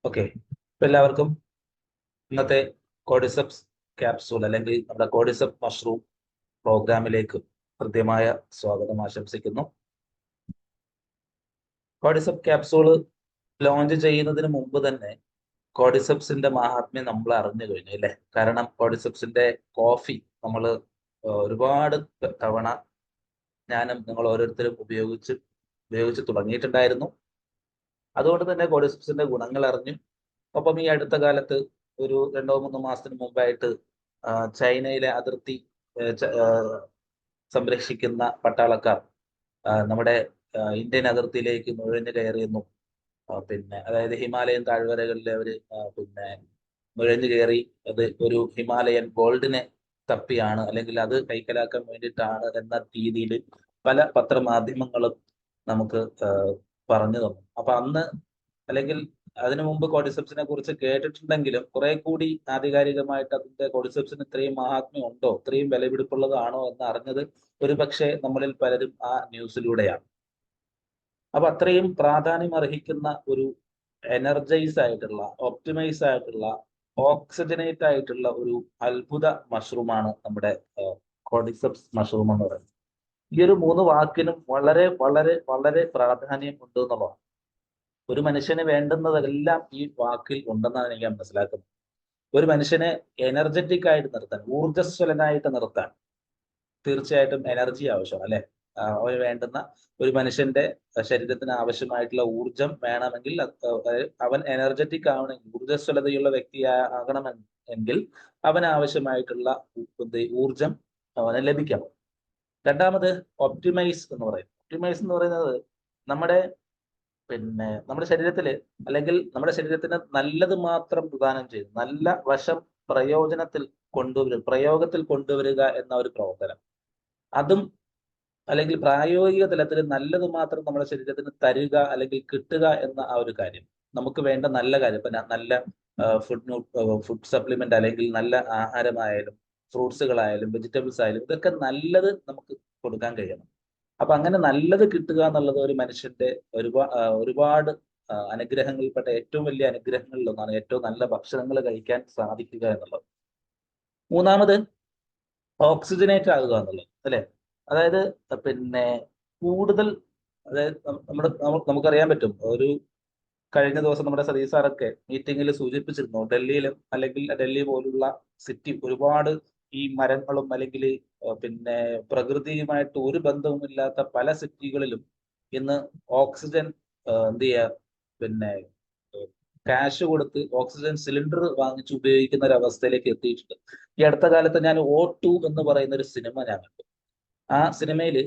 Okay. ഇപ്പൊ എല്ലാവർക്കും ഇന്നത്തെ കോഡിസെപ്സ് ക്യാപ്സൂൾ അല്ലെങ്കിൽ നമ്മുടെ കോഡിസെപ്പ് മഷ്റൂം പ്രോഗ്രാമിലേക്ക് കൃത്യമായ സ്വാഗതം ആശംസിക്കുന്നു. കോഡിസെപ്പ് ക്യാപ്സൂള് ലോഞ്ച് ചെയ്യുന്നതിന് മുമ്പ് തന്നെ കോഡിസെപ്സിന്റെ മഹാത്മ്യം നമ്മൾ അറിഞ്ഞു കഴിഞ്ഞു അല്ലേ? കാരണം കോഡിസെപ്സിന്റെ കോഫി നമ്മൾ ഒരുപാട് തവണ ഞാനും നിങ്ങൾ ഓരോരുത്തരും ഉപയോഗിച്ച് തുടങ്ങിയിട്ടുണ്ടായിരുന്നു. അതുകൊണ്ട് തന്നെ കോഡിസെപ്സിന്റെ ഗുണങ്ങൾ അറിഞ്ഞു. ഒപ്പം ഈ അടുത്ത കാലത്ത് ഒരു 2-3 മാസത്തിന് മുമ്പായിട്ട് ചൈനയിലെ അതിർത്തി സംരക്ഷിക്കുന്ന പട്ടാളക്കാർ നമ്മുടെ ഇന്ത്യൻ അതിർത്തിയിലേക്ക് നുഴഞ്ഞു കയറിയെന്നും പിന്നെ അതായത് ഹിമാലയൻ താഴ്വരകളിൽ അവര് പിന്നെ നുഴഞ്ഞു കയറി അത് ഒരു ഹിമാലയൻ ഗോൾഡിനെ തപ്പിയാണ് അല്ലെങ്കിൽ അത് കൈക്കലാക്കാൻ വേണ്ടിയിട്ടാണ് എന്ന രീതിയിൽ പല പത്രമാധ്യമങ്ങളും നമുക്ക് പറഞ്ഞു തന്നു. അപ്പൊ അന്ന് അല്ലെങ്കിൽ അതിനു മുമ്പ് കോഡിസെപ്സിനെ കുറിച്ച് കേട്ടിട്ടുണ്ടെങ്കിലും കുറെ കൂടി ആധികാരികമായിട്ട് അതിന്റെ കോഡിസെപ്സിന് ഇത്രയും മഹാത്മ്യം ഉണ്ടോ, ഇത്രയും വിലപിടിപ്പുള്ളതാണോ എന്ന് അറിഞ്ഞത് ഒരു പക്ഷേ നമ്മളിൽ പലരും ആ ന്യൂസിലൂടെയാണ്. അപ്പൊ അത്രയും പ്രാധാന്യം അർഹിക്കുന്ന ഒരു എനർജൈസ് ആയിട്ടുള്ള, ഒപ്റ്റിമൈസ് ആയിട്ടുള്ള, ഓക്സിജനേറ്റ് ആയിട്ടുള്ള ഒരു അത്ഭുത മഷ്റൂമാണ് നമ്മുടെ കോഡിസെപ്സ് മഷ്റൂം എന്ന് പറയുന്നത്. ഈ ഒരു 3 വാക്കിനും വളരെ വളരെ വളരെ പ്രാധാന്യം ഉണ്ട് എന്നുള്ളതാണ്. ഒരു മനുഷ്യന് വേണ്ടുന്നതെല്ലാം ഈ വാക്കിൽ ഉണ്ടെന്നാണ് എനിക്ക് മനസ്സിലാക്കുന്നത്. ഒരു മനുഷ്യനെ എനർജറ്റിക് ആയിട്ട് നിർത്താൻ, ഊർജ്ജസ്വലനായിട്ട് നിർത്താൻ തീർച്ചയായിട്ടും എനർജി ആവശ്യമാണ് അല്ലെ? അവന് വേണ്ടുന്ന ഒരു മനുഷ്യന്റെ ശരീരത്തിന് ആവശ്യമായിട്ടുള്ള ഊർജം വേണമെങ്കിൽ അവൻ എനർജറ്റിക് ആവണമെങ്കിൽ, ഊർജ്ജസ്വലതയുള്ള വ്യക്തി ആകണമെങ്കിൽ അവന് ആവശ്യമായിട്ടുള്ള ഊർജം അവന് ലഭിക്കണം. രണ്ടാമത് ഒപ്റ്റിമൈസ് എന്ന് പറയുന്നത്. ഒപ്റ്റിമൈസ് എന്ന് പറയുന്നത് നമ്മുടെ ശരീരത്തില് അല്ലെങ്കിൽ നമ്മുടെ ശരീരത്തിന് നല്ലത് മാത്രം പ്രദാനം ചെയ്ത് നല്ല വശം പ്രയോഗത്തിൽ കൊണ്ടുവരിക എന്ന ഒരു പ്രവർത്തനം. അതും അല്ലെങ്കിൽ പ്രായോഗിക തലത്തിൽ നല്ലത് മാത്രം നമ്മുടെ ശരീരത്തിന് തരിക അല്ലെങ്കിൽ കിട്ടുക എന്ന ആ ഒരു കാര്യം, നമുക്ക് വേണ്ട നല്ല കാര്യം, ഇപ്പൊ നല്ല ഫുഡ് സപ്ലിമെന്റ് അല്ലെങ്കിൽ നല്ല ആഹാരമായാലും ഫ്രൂട്ട്സുകളായാലും വെജിറ്റബിൾസ് ആയാലും ഇതൊക്കെ നല്ലത് നമുക്ക് കൊടുക്കാൻ കഴിയണം. അപ്പൊ അങ്ങനെ നല്ലത് കിട്ടുക എന്നുള്ളത് ഒരു മനുഷ്യന്റെ ഒരുപാട് അനുഗ്രഹങ്ങളിൽപ്പെട്ട ഏറ്റവും വലിയ അനുഗ്രഹങ്ങളിൽ ഒന്നാണ്, ഏറ്റവും നല്ല ഭക്ഷണങ്ങൾ കഴിക്കാൻ സാധിക്കുക എന്നുള്ളത്. മൂന്നാമത് ഓക്സിജനേറ്റ് ആകുക എന്നുള്ളത് അല്ലെ? അതായത് പിന്നെ കൂടുതൽ, അതായത് നമുക്കറിയാൻ പറ്റും, ഒരു കഴിഞ്ഞ ദിവസം നമ്മുടെ സതീഷ് സാറൊക്കെ മീറ്റിംഗിൽ സൂചിപ്പിച്ചിരുന്നു, ഡൽഹിയിലും അല്ലെങ്കിൽ ഡൽഹി പോലുള്ള സിറ്റി ഒരുപാട് ഈ മരങ്ങളും അല്ലെങ്കിൽ പിന്നെ പ്രകൃതിയുമായിട്ട് ഒരു ബന്ധവുമില്ലാത്ത പല സിറ്റികളിലും ഇന്ന് ഓക്സിജൻ എന്ത് ചെയ്യുക, പിന്നെ കാശ് കൊടുത്ത് ഓക്സിജൻ സിലിണ്ടർ വാങ്ങിച്ച് ഉപയോഗിക്കുന്ന ഒരു അവസ്ഥയിലേക്ക് എത്തിയിട്ടുണ്ട്. ഈ അടുത്ത കാലത്ത് ഞാൻ O2 എന്ന് പറയുന്ന ഒരു സിനിമ ഞാൻ കണ്ടു. ആ സിനിമയിൽ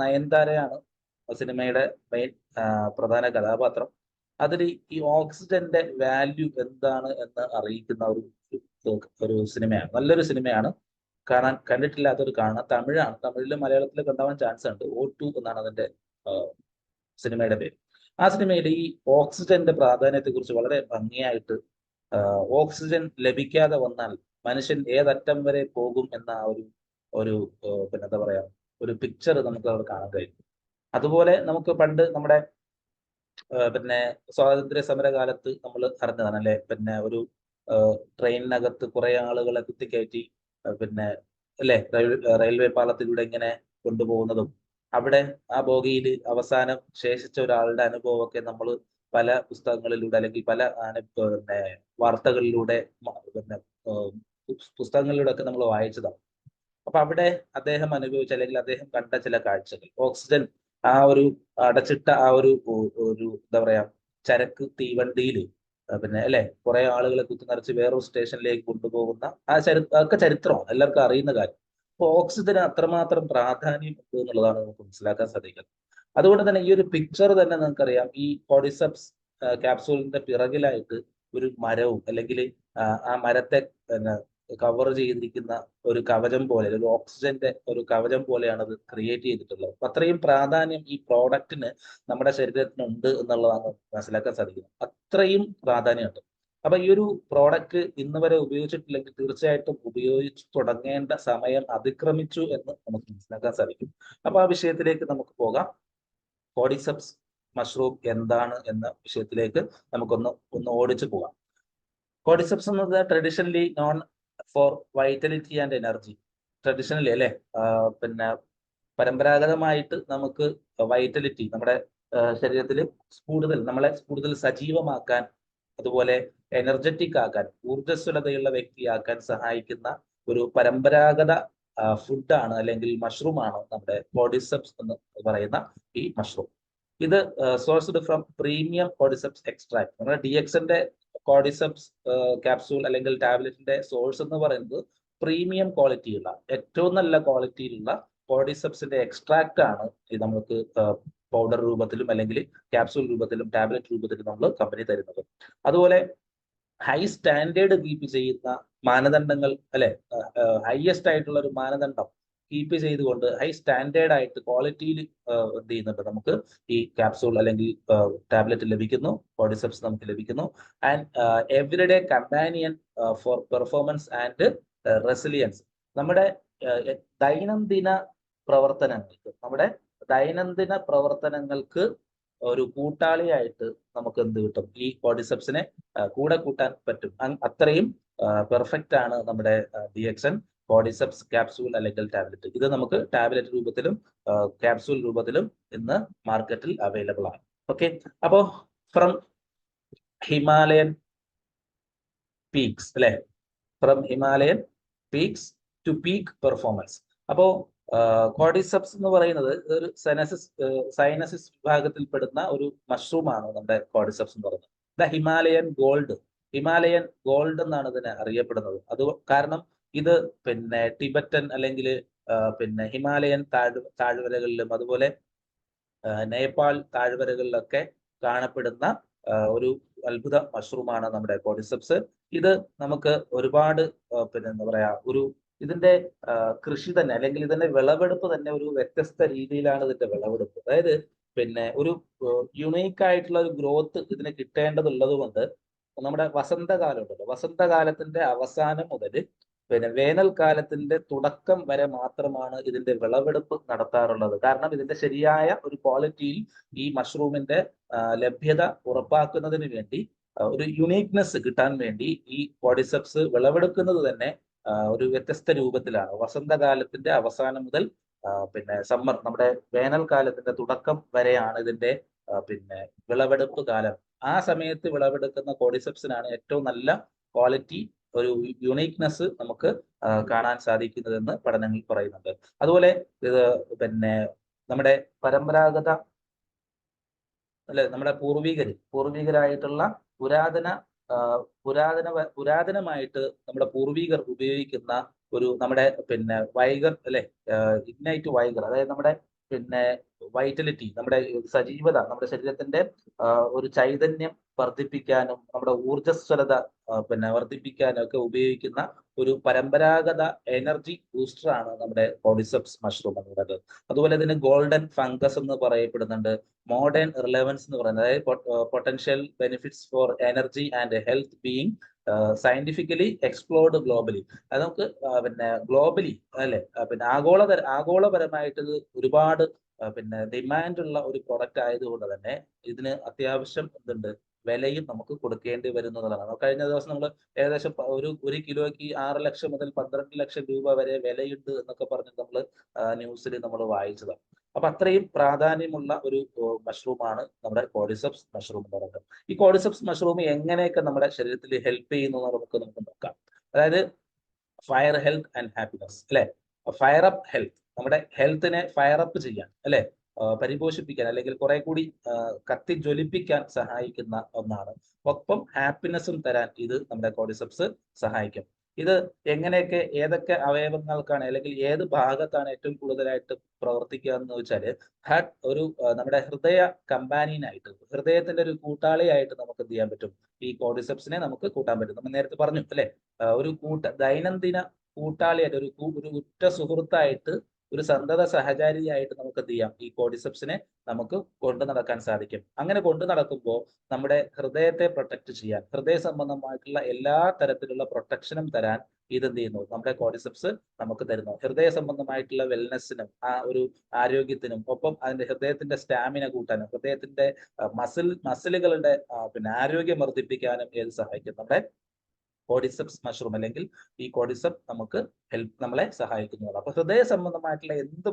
നയൻതാരയാണ് സിനിമയുടെ മെയിൻ പ്രധാന കഥാപാത്രം. അതിൽ ഈ ഓക്സിജന്റെ വാല്യൂ എന്താണ് എന്ന് അറിയിക്കുന്ന ഒരു സിനിമയാണ്. നല്ലൊരു സിനിമയാണ്, കണ്ടിട്ടില്ലാത്തവർ കാണാം. തമിഴാണ്, തമിഴിലും മലയാളത്തിലും കണ്ടാവാൻ ചാൻസ് ഉണ്ട്. O2 എന്നാണ് അതിന്റെ സിനിമയുടെ പേര്. ആ സിനിമയിൽ ഈ ഓക്സിജന്റെ പ്രാധാന്യത്തെ കുറിച്ച് വളരെ ഭംഗിയായിട്ട്, ഓക്സിജൻ ലഭിക്കാതെ വന്നാൽ മനുഷ്യൻ ഏതറ്റം വരെ പോകും എന്ന ഒരു പിന്നെ എന്താ പറയാ ഒരു പിക്ചർ നമുക്ക് അവിടെ കാണാൻ കഴിയും. അതുപോലെ നമുക്ക് പണ്ട് നമ്മുടെ പിന്നെ സ്വാതന്ത്ര്യ സമര കാലത്ത് നമ്മൾ അറിഞ്ഞതാണ് അല്ലെ? പിന്നെ ഒരു ട്രെയിനിനകത്ത് കുറെ ആളുകളെ കുത്തിക്കയറ്റി പിന്നെ അല്ലെ റെയിൽവേ പാളത്തിലൂടെ ഇങ്ങനെ കൊണ്ടുപോകുന്നതും അവിടെ ആ ബോഗിയിൽ അവസാനം ശേഷിച്ച ഒരാളുടെ അനുഭവമൊക്കെ നമ്മൾ പല പുസ്തകങ്ങളിലൂടെ അല്ലെങ്കിൽ പല പിന്നെ വാർത്തകളിലൂടെ പിന്നെ പുസ്തകങ്ങളിലൂടെ ഒക്കെ നമ്മൾ വായിച്ചതാണ്. അപ്പൊ അവിടെ അദ്ദേഹം അനുഭവിച്ച അല്ലെങ്കിൽ അദ്ദേഹം കണ്ട ചില കാഴ്ചകൾ, ഓക്സിജൻ ആ ഒരു അടച്ചിട്ട ആ ഒരു എന്താ പറയാ ചരക്ക് തീവണ്ടിയിൽ പിന്നെ അല്ലെ കുറെ ആളുകളെ കുത്തി നിറച്ച് വേറൊരു സ്റ്റേഷനിലേക്ക് കൊണ്ടുപോകുന്ന അതൊക്കെ ചരിത്രമാണ്, എല്ലാവർക്കും അറിയുന്ന കാര്യം. അപ്പൊ ഓക്സിജന് അത്രമാത്രം പ്രാധാന്യം ഉണ്ട് എന്നുള്ളതാണ് നമുക്ക് മനസ്സിലാക്കാൻ സാധിക്കുന്നത്. അതുകൊണ്ട് തന്നെ ഈ ഒരു പിക്ചർ തന്നെ നിങ്ങൾക്കറിയാം, ഈ കോഡിസെപ്സ് ക്യാപ്സൂളിന്റെ പിറകിലായിട്ട് ഒരു മരവും അല്ലെങ്കിൽ ആ മരത്തെ കവർ ചെയ്തിരിക്കുന്ന ഒരു കവചം പോലെ, ഒരു ഓക്സിജന്റെ ഒരു കവചം പോലെയാണ് അത് ക്രിയേറ്റ് ചെയ്തിട്ടുള്ളത്. അപ്പൊ അത്രയും പ്രാധാന്യം ഈ പ്രോഡക്റ്റിന് നമ്മുടെ ശരീരത്തിനുണ്ട് എന്നുള്ളതാണ് മനസ്സിലാക്കാൻ സാധിക്കുന്നത്. അത്രയും പ്രാധാന്യമുണ്ട്. അപ്പൊ ഈ ഒരു പ്രോഡക്റ്റ് ഇന്ന് വരെ ഉപയോഗിച്ചിട്ടില്ലെങ്കിൽ തീർച്ചയായിട്ടും ഉപയോഗിച്ച് തുടങ്ങേണ്ട സമയം അതിക്രമിച്ചു എന്ന് നമുക്ക് മനസ്സിലാക്കാൻ സാധിക്കും. അപ്പൊ ആ വിഷയത്തിലേക്ക് നമുക്ക് പോകാം. കോഡിസെപ്സ് മഷ്റൂം എന്താണ് എന്ന വിഷയത്തിലേക്ക് നമുക്കൊന്ന് ഓടിച്ചു പോകാം. കോർഡിസെപ്സ് എന്നത് traditionally known for vitality and energy. Traditionally അല്ലെ, പിന്നെ പരമ്പരാഗതമായിട്ട് നമുക്ക് വൈറ്റലിറ്റി, നമ്മുടെ ശരീരത്തിൽ നമ്മളെ കൂടുതൽ സജീവമാക്കാൻ, അതുപോലെ എനർജറ്റിക് ആക്കാൻ, ഊർജ്ജസ്വലതയുള്ള വ്യക്തിയാക്കാൻ സഹായിക്കുന്ന ഒരു പരമ്പരാഗത ഫുഡാണ് അല്ലെങ്കിൽ മഷ്റൂം ആണ് നമ്മുടെ കോർഡിസെപ്സ് എന്ന് പറയുന്ന ഈ മഷ്റൂം. ഇത് sourced from premium cordyceps extract. നമ്മുടെ DXന്റെ കോർഡിസെപ്സ് ക്യാപ്സൂൾ അല്ലെങ്കിൽ ടാബ്ലറ്റിന്റെ സോഴ്സ് എന്ന് പറയുന്നത് പ്രീമിയം ക്വാളിറ്റിയുള്ള, ഏറ്റവും നല്ല ക്വാളിറ്റിയിലുള്ള കോർഡിസെപ്സിന്റെ എക്സ്ട്രാക്ട് ആണ് ഇത് നമുക്ക് പൗഡർ രൂപത്തിലും അല്ലെങ്കിൽ ക്യാപ്സൂൾ രൂപത്തിലും ടാബ്ലറ്റ് രൂപത്തിലും നമ്മൾ കമ്പനി തരുന്നത്. അതുപോലെ ഹൈ സ്റ്റാൻഡേർഡ് കീപ്പ് ചെയ്യുന്ന മാനദണ്ഡങ്ങൾ അല്ലെ, ഹയസ്റ്റ് ആയിട്ടുള്ള ഒരു മാനദണ്ഡം കീപ്പ് ചെയ്തുകൊണ്ട് ഹൈ സ്റ്റാൻഡേർഡ് ആയിട്ട് ക്വാളിറ്റിയിൽ എന്ത് ചെയ്യുന്നുണ്ട്, നമുക്ക് ഈ ക്യാപ്സൂൾ അല്ലെങ്കിൽ ടാബ്ലറ്റ് ലഭിക്കുന്നു, കോർഡിസെപ്സ് നമുക്ക് ലഭിക്കുന്നു. And everyday companion four performance and resilience. നമ്മുടെ ദൈനംദിന പ്രവർത്തനങ്ങൾക്ക് ഒരു കൂട്ടാളിയായിട്ട് നമുക്ക് എന്ത് കിട്ടും, ഈ കോർഡിസെപ്സിനെ കൂടെ കൂട്ടാൻ പറ്റും. അത്രയും പെർഫെക്റ്റ് ആണ് നമ്മുടെ DXN കോർഡിസെപ്സ് ക്യാപ്സൂൾ അല്ലെങ്കിൽ ടാബ്ലറ്റ്. ഇത് നമുക്ക് ടാബ്ലറ്റ് രൂപത്തിലും ക്യാപ്സൂൾ രൂപത്തിലും ഇന്ന് മാർക്കറ്റിൽ അവൈലബിൾ ആണ്. ഓക്കെ, അപ്പോ ഫ്രം ഹിമാലയൻ പീക്സ് അല്ലെ, from Himalayan peaks to peak performance. അപ്പോ കോർഡിസെപ്സ് എന്ന് പറയുന്നത് ഒരു സൈനസിസ് വിഭാഗത്തിൽപ്പെടുന്ന ഒരു മഷ്റൂം ആണ് നമ്മുടെ കോർഡിസെപ്സ് എന്ന് പറയുന്നത്. ദ ഹിമാലയൻ ഗോൾഡ് എന്നാണ് ഇതിനെ അറിയപ്പെടുന്നത്. അത് കാരണം ഇത് പിന്നെ ടിബറ്റൻ അല്ലെങ്കിൽ പിന്നെ ഹിമാലയൻ താഴ്വരകളിലും അതുപോലെ നേപ്പാൾ താഴ്വരകളിലൊക്കെ കാണപ്പെടുന്ന ഒരു അത്ഭുത മഷ്റൂമാണ് നമ്മുടെ കോർഡിസെപ്സ്. ഇത് നമുക്ക് ഒരുപാട് പിന്നെ എന്താ പറയാ, ഇതിന്റെ കൃഷി തന്നെ അല്ലെങ്കിൽ ഇതിന്റെ വിളവെടുപ്പ് തന്നെ ഒരു വ്യത്യസ്ത രീതിയിലാണ് ഇതിന്റെ വിളവെടുപ്പ്. അതായത് പിന്നെ ഒരു യുണീക്ക് ആയിട്ടുള്ള ഒരു ഗ്രോത്ത് ഇതിന് കിട്ടേണ്ടതുള്ളത് കൊണ്ട് നമ്മുടെ വസന്തകാലം ഉണ്ടല്ലോ, വസന്തകാലത്തിന്റെ അവസാനം മുതൽ പിന്നെ വേനൽക്കാലത്തിന്റെ തുടക്കം വരെ മാത്രമാണ് ഇതിന്റെ വിളവെടുപ്പ് നടത്താറുള്ളത്. കാരണം ഇതിന്റെ ശരിയായ ഒരു ക്വാളിറ്റിയിൽ ഈ മഷ്റൂമിന്റെ ലഭ്യത ഉറപ്പാക്കുന്നതിന് വേണ്ടി, ഒരു യുണീക്നെസ് കിട്ടാൻ വേണ്ടി ഈ കോർഡിസെപ്സ് വിളവെടുക്കുന്നത് തന്നെ ഒരു വ്യത്യസ്ത രൂപത്തിലാണ്. വസന്തകാലത്തിന്റെ അവസാനം മുതൽ പിന്നെ നമ്മുടെ വേനൽക്കാലത്തിന്റെ തുടക്കം വരെയാണ് ഇതിന്റെ പിന്നെ വിളവെടുപ്പ് കാലം. ആ സമയത്ത് വിളവെടുക്കുന്ന കോർഡിസെപ്സിനാണ് ഏറ്റവും നല്ല ക്വാളിറ്റി, ഒരു യുണീക്നെസ് നമുക്ക് കാണാൻ സാധിക്കുന്നതെന്ന് പഠനങ്ങൾ പറയുന്നുണ്ട്. അതുപോലെ ഇത് പിന്നെ നമ്മുടെ പരമ്പരാഗത അല്ലെ, നമ്മുടെ പൂർവികരായിട്ടുള്ള പുരാതനമായിട്ട് നമ്മുടെ പൂർവികർ ഉപയോഗിക്കുന്ന ഒരു നമ്മുടെ പിന്നെ വൈഗർ അല്ലെ, ഇഗ്നൈറ്റ് വൈഗർ, അതായത് നമ്മുടെ പിന്നെ വൈറ്റലിറ്റി, നമ്മുടെ സജീവത, നമ്മുടെ ശരീരത്തിന്റെ ഒരു ചൈതന്യം വർദ്ധിപ്പിക്കാനും നമ്മുടെ ഊർജ്ജസ്വലത പിന്നെ വർദ്ധിപ്പിക്കാനും ഒക്കെ ഉപയോഗിക്കുന്ന ഒരു പരമ്പരാഗത എനർജി ബൂസ്റ്റർ ആണ് നമ്മുടെ കോർഡിസെപ്സ് മഷ്റൂം എന്നുള്ളത്. അതുപോലെ ഇതിന് ഗോൾഡൻ ഫംഗസ് എന്ന് പറയപ്പെടുന്നുണ്ട്. മോഡേൺ റിലവൻസ് എന്ന് പറയുന്നത്, അതായത് potential benefits for energy and health being scientifically explored globally. അത് നമുക്ക് പിന്നെ ഗ്ലോബലി അല്ലെ, പിന്നെ ആഗോളപരമായിട്ട് ഇത് ഒരുപാട് പിന്നെ ഡിമാൻഡ് ഉള്ള ഒരു പ്രൊഡക്റ്റ് ആയതുകൊണ്ട് തന്നെ ഇതിന് അത്യാവശ്യം എന്തുണ്ട്, വിലയും നമുക്ക് കൊടുക്കേണ്ടി വരുന്നതാണ്. കഴിഞ്ഞ ദിവസം നമ്മൾ ഏകദേശം ഒരു കിലോയ്ക്ക് 6 ലക്ഷം മുതൽ 12 ലക്ഷം രൂപ വരെ വിലയുണ്ട് എന്നൊക്കെ പറഞ്ഞ് നമ്മൾ ന്യൂസിൽ നമ്മൾ വായിച്ചതാണ്. അപ്പൊ അത്രയും പ്രാധാന്യമുള്ള ഒരു മഷ്റൂമാണ് നമ്മുടെ കോർഡിസെപ്സ് മഷ്റൂം എന്ന് പറയുന്നത്. ഈ കോർഡിസെപ്സ് മഷ്റൂം എങ്ങനെയൊക്കെ നമ്മുടെ ശരീരത്തിൽ ഹെൽപ്പ് ചെയ്യുന്നു എന്ന് നമുക്ക് നോക്കാം. അതായത് ഫയർ ഹെൽത്ത് ആൻഡ് ഹാപ്പിനെസ് അല്ലെ, ഫയർ അപ്പ് ഹെൽത്ത്, നമ്മുടെ ഹെൽത്തിനെ ഫയർ അപ്പ് ചെയ്യാൻ അല്ലെ, പരിപോഷിപ്പിക്കാൻ അല്ലെങ്കിൽ കുറെ കൂടി കത്തി ജ്വലിപ്പിക്കാൻ സഹായിക്കുന്ന ഒന്നാണ്. ഒപ്പം ഹാപ്പിനെസ്സും തരാൻ ഇത് നമ്മുടെ കോർഡിസെപ്സ് സഹായിക്കും. ഇത് എങ്ങനെയൊക്കെ ഏതൊക്കെ അവയവങ്ങൾക്കാണ് അല്ലെങ്കിൽ ഏത് ഭാഗത്താണ് ഏറ്റവും കൂടുതലായിട്ട് പ്രവർത്തിക്കുക എന്ന് വെച്ചാൽ, നമ്മുടെ ഹൃദയ കമ്പാനിയനായിട്ട്, ഹൃദയത്തിന്റെ ഒരു കൂട്ടാളിയായിട്ട് നമുക്ക് എന്ത് ചെയ്യാൻ പറ്റും, ഈ കോർഡിസെപ്സിനെ നമുക്ക് കൂട്ടാൻ പറ്റും. നമ്മൾ നേരത്തെ പറഞ്ഞു അല്ലെ, ഒരു ദൈനംദിന കൂട്ടാളിയായിട്ട്, ഒരു ഉറ്റ സുഹൃത്തായിട്ട് ഒരു സന്തത സഹചാരിയായിട്ട് നമുക്ക് എന്ത് ചെയ്യാം, ഈ കോഡിസെപ്സിനെ നമുക്ക് കൊണ്ടു നടക്കാൻ സാധിക്കും. അങ്ങനെ കൊണ്ടു നടക്കുമ്പോൾ നമ്മുടെ ഹൃദയത്തെ പ്രൊട്ടക്ട് ചെയ്യാൻ, ഹൃദയ സംബന്ധമായിട്ടുള്ള എല്ലാ തരത്തിലുള്ള പ്രൊട്ടക്ഷനും തരാൻ ഇതെന്ത് ചെയ്യുന്നു, നമ്മുടെ കോഡിസെപ്സ് നമുക്ക് തരുന്നു. ഹൃദയ സംബന്ധമായിട്ടുള്ള വെൽനെസ്സിനും ആ ഒരു ആരോഗ്യത്തിനും ഒപ്പം അതിന്റെ ഹൃദയത്തിന്റെ സ്റ്റാമിന കൂട്ടാനും ഹൃദയത്തിന്റെ മസിലുകളുടെ പിന്നെ ആരോഗ്യം വർദ്ധിപ്പിക്കാനും ഏത് സഹായിക്കും, നമ്മുടെ കോഡിസെപ്സ് മഷ്റൂം അല്ലെങ്കിൽ ഈ കോഡിസെപ്പ് നമുക്ക് നമ്മളെ സഹായിക്കുന്നതാണ്. അപ്പൊ ഹൃദയ സംബന്ധമായിട്ടുള്ള എന്ത്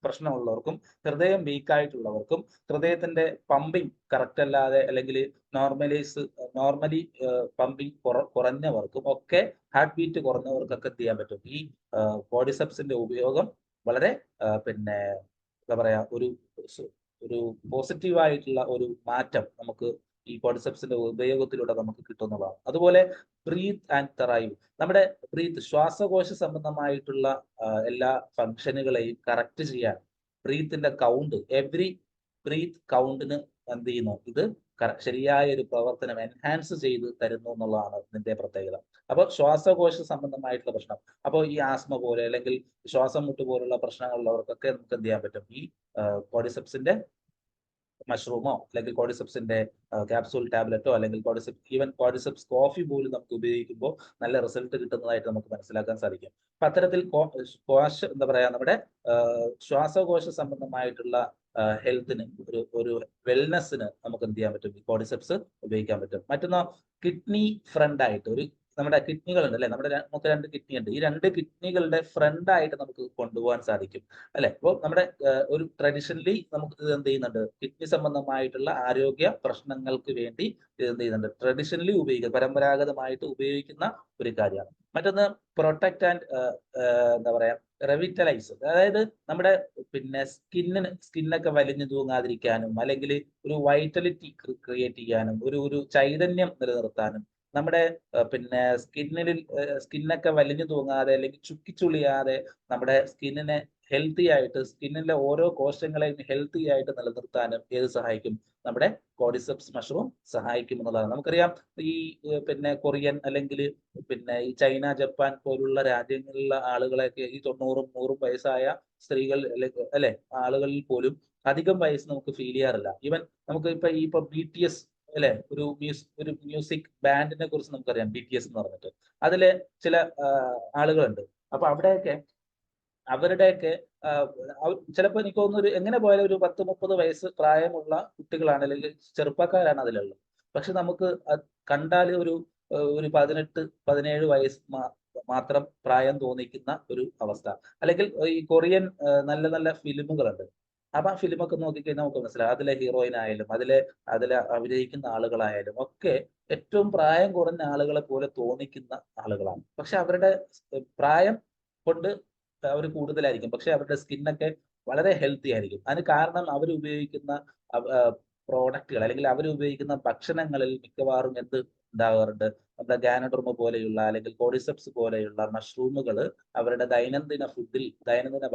പ്രശ്നമുള്ളവർക്കും, ഹൃദയം വീക്കായിട്ടുള്ളവർക്കും, ഹൃദയത്തിന്റെ പമ്പിങ് കറക്റ്റ് അല്ലാതെ അല്ലെങ്കിൽ നോർമലി പമ്പിങ് കുറഞ്ഞവർക്കും ഒക്കെ, ഹാർട്ട് ബീറ്റ് കുറഞ്ഞവർക്കൊക്കെ എന്ത് ചെയ്യാൻ പറ്റും, ഈ കോഡിസെപ്സിന്റെ ഉപയോഗം വളരെ പിന്നെ എന്താ പറയാ ഒരു പോസിറ്റീവായിട്ടുള്ള ഒരു മാറ്റം നമുക്ക് ഈ കോഡിസെപ്സിന്റെ ഉപയോഗത്തിലൂടെ നമുക്ക് കിട്ടുന്നതാണ്. അതുപോലെ ബ്രീത്ത് ആൻഡ് തെറൈവ്, നമ്മുടെ ശ്വാസകോശ സംബന്ധമായിട്ടുള്ള എല്ലാ ഫംഗ്ഷനുകളെയും കറക്റ്റ് ചെയ്യാൻ ബ്രീത്തിന്റെ കൗണ്ട്, എവറി ബ്രീത്ത് കൗണ്ടിന് എന്ത് ചെയ്യുന്നു, ഇത് ശരിയായ ഒരു പ്രവർത്തനം എൻഹാൻസ് ചെയ്ത് തരുന്നു എന്നുള്ളതാണ് ഇതിന്റെ പ്രത്യേകത. അപ്പൊ ശ്വാസകോശ സംബന്ധമായിട്ടുള്ള പ്രശ്നം, അപ്പോൾ ഈ ആസ്മ പോലെ അല്ലെങ്കിൽ ശ്വാസം മുട്ട് പോലുള്ള പ്രശ്നങ്ങളുള്ളവർക്കൊക്കെ നമുക്ക് എന്ത് ചെയ്യാൻ പറ്റും, ഈ കോഡിസെപ്സിന്റെ മഷ്റൂമോ അല്ലെങ്കിൽ കോഡിസെപ്സിന്റെ ക്യാപ്സൂൾ ടാബ്ലറ്റോ അല്ലെങ്കിൽ കോഡിസെപ്സ് കോഫി പോലും നമുക്ക് ഉപയോഗിക്കുമ്പോൾ നല്ല റിസൾട്ട് കിട്ടുന്നതായിട്ട് നമുക്ക് മനസ്സിലാക്കാൻ സാധിക്കും. അപ്പൊ അത്തരത്തിൽ എന്താ പറയാ, നമ്മുടെ ശ്വാസകോശ സംബന്ധമായിട്ടുള്ള ഹെൽത്തിന്, ഒരു വെൽനെസ്സിന് നമുക്ക് എന്ത് ചെയ്യാൻ പറ്റും, ഈ കോഡിസെപ്സ് ഉപയോഗിക്കാൻ പറ്റും. മറ്റൊന്ന് കിഡ്നി ഫ്രണ്ട് ആയിട്ട്, നമ്മുടെ കിഡ്നികൾ ഉണ്ട് അല്ലെ, നമുക്ക് 2 കിഡ്നി ഉണ്ട്. ഈ 2 കിഡ്നികളുടെ ഫ്രണ്ട് ആയിട്ട് നമുക്ക് കൊണ്ടുപോകാൻ സാധിക്കും അല്ലെ. അപ്പോൾ നമ്മുടെ ഒരു ട്രഡീഷണലി നമുക്ക് ഇത് എന്ത് ചെയ്യുന്നുണ്ട്, കിഡ്നി സംബന്ധമായിട്ടുള്ള ആരോഗ്യ പ്രശ്നങ്ങൾക്ക് വേണ്ടി ഇത് എന്ത് ചെയ്യുന്നുണ്ട്, ട്രഡീഷണലി പരമ്പരാഗതമായിട്ട് ഉപയോഗിക്കുന്ന ഒരു കാര്യമാണ്. മറ്റൊന്ന് പ്രൊട്ടക്ട് ആൻഡ് എന്താ പറയാ, റെവിറ്റലൈസ്, അതായത് നമ്മുടെ പിന്നെ സ്കിന്നൊക്കെ വലിഞ്ഞു തൂങ്ങാതിരിക്കാനും അല്ലെങ്കിൽ ഒരു വൈറ്റലിറ്റി ക്രിയേറ്റ് ചെയ്യാനും ഒരു ചൈതന്യം നിലനിർത്താനും, നമ്മുടെ പിന്നെ സ്കിന്നൊക്കെ വലിഞ്ഞു തൂങ്ങാതെ അല്ലെങ്കിൽ ചുക്കിച്ചുളിയാതെ നമ്മുടെ സ്കിന്നിനെ ഹെൽത്തി ആയിട്ട്, സ്കിന്നിലെ ഓരോ കോശങ്ങളെയും ഹെൽത്തി ആയിട്ട് നിലനിർത്താനും ഏത് സഹായിക്കും, നമ്മുടെ കോഡിസെപ്സ് മഷ്റൂം സഹായിക്കും എന്നുള്ളതാണ്. നമുക്കറിയാം ഈ പിന്നെ കൊറിയൻ അല്ലെങ്കിൽ പിന്നെ ഈ ചൈന, ജപ്പാൻ പോലുള്ള രാജ്യങ്ങളിലുള്ള ആളുകളെയൊക്കെ ഈ 90-100 വയസ്സായ സ്ത്രീകൾ അല്ലെ ആളുകളിൽ പോലും അധികം വയസ്സ് നമുക്ക് ഫീൽ ചെയ്യാറില്ല. ഈവൻ നമുക്ക് ഇപ്പൊ BTS അല്ലെ, ഒരു മ്യൂസിക് ബാൻഡിനെ കുറിച്ച് നമുക്കറിയാം, BTS എന്ന് പറഞ്ഞിട്ട്. അതിലെ ചില ആളുകളുണ്ട്. അപ്പൊ അവരുടെയൊക്കെ ചിലപ്പോൾ എനിക്ക് തോന്നുന്നു എങ്ങനെ പോയാലും ഒരു 10-30 വയസ്സ് പ്രായമുള്ള കുട്ടികളാണ് അല്ലെങ്കിൽ ചെറുപ്പക്കാരാണ് അതിലുള്ളത്. പക്ഷെ നമുക്ക് കണ്ടാൽ ഒരു 18-17 വയസ്സ് മാത്രം പ്രായം തോന്നിക്കുന്ന ഒരു അവസ്ഥ. അല്ലെങ്കിൽ ഈ കൊറിയൻ നല്ല നല്ല ഫിലിമുകളുണ്ട്. അപ്പൊ ആ ഫിലിമൊക്കെ നോക്കിക്കഴിഞ്ഞാൽ നമുക്ക് മനസ്സിലാവും, അതിലെ ഹീറോയിൻ ആയാലും അതിലെ അഭിനയിക്കുന്ന ആളുകളായാലും ഒക്കെ ഏറ്റവും പ്രായം കുറഞ്ഞ ആളുകളെ പോലെ തോന്നിക്കുന്ന ആളുകളാണ്. പക്ഷെ അവരുടെ പ്രായം കൊണ്ട് അവർ കൂടുതലായിരിക്കും, പക്ഷെ അവരുടെ സ്കിന്നൊക്കെ വളരെ ഹെൽത്തി ആയിരിക്കും. അതിന് കാരണം അവർ ഉപയോഗിക്കുന്ന പ്രോഡക്റ്റുകൾ അല്ലെങ്കിൽ അവർ ഉപയോഗിക്കുന്ന ഭക്ഷണങ്ങളിൽ മിക്കവാറും എന്ത് ഉണ്ടാകാറുണ്ട്, നമ്മുടെ ഗാനഡർമ പോലെയുള്ള അല്ലെങ്കിൽ കോഡിസെപ്സ് പോലെയുള്ള മഷ്റൂമുകൾ അവരുടെ ദൈനംദിന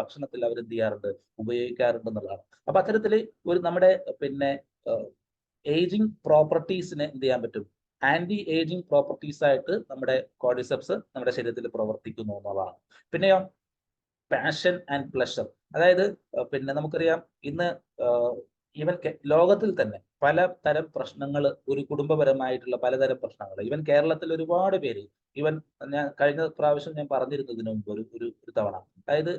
ഭക്ഷണത്തിൽ അവർ എന്ത് ചെയ്യാറുണ്ട്, ഉപയോഗിക്കാറുണ്ട് എന്നുള്ളതാണ്. അപ്പൊ അത്തരത്തിൽ നമ്മുടെ പിന്നെ ഏജിങ് പ്രോപ്പർട്ടീസിനെ എന്ത് ചെയ്യാൻ പറ്റും, ആന്റി ഏജിങ് പ്രോപ്പർട്ടീസ് ആയിട്ട് നമ്മുടെ കോഡിസെപ്സ് നമ്മുടെ ശരീരത്തിൽ പ്രവർത്തിക്കുന്നു എന്നുള്ളതാണ്. പിന്നെയോ പാഷൻ ആൻഡ് പ്ലഷർ, അതായത് പിന്നെ നമുക്കറിയാം ഇന്ന് ഈവൻ ലോകത്തിൽ തന്നെ പലതരം പ്രശ്നങ്ങൾ, ഒരു കുടുംബപരമായിട്ടുള്ള പലതരം പ്രശ്നങ്ങൾ, ഈവൻ കേരളത്തിൽ ഒരുപാട് പേര്, ഈവൻ ഞാൻ കഴിഞ്ഞ പ്രാവശ്യം ഞാൻ പറഞ്ഞിരുന്നതിന് മുമ്പ് ഒരു തവണ, അതായത്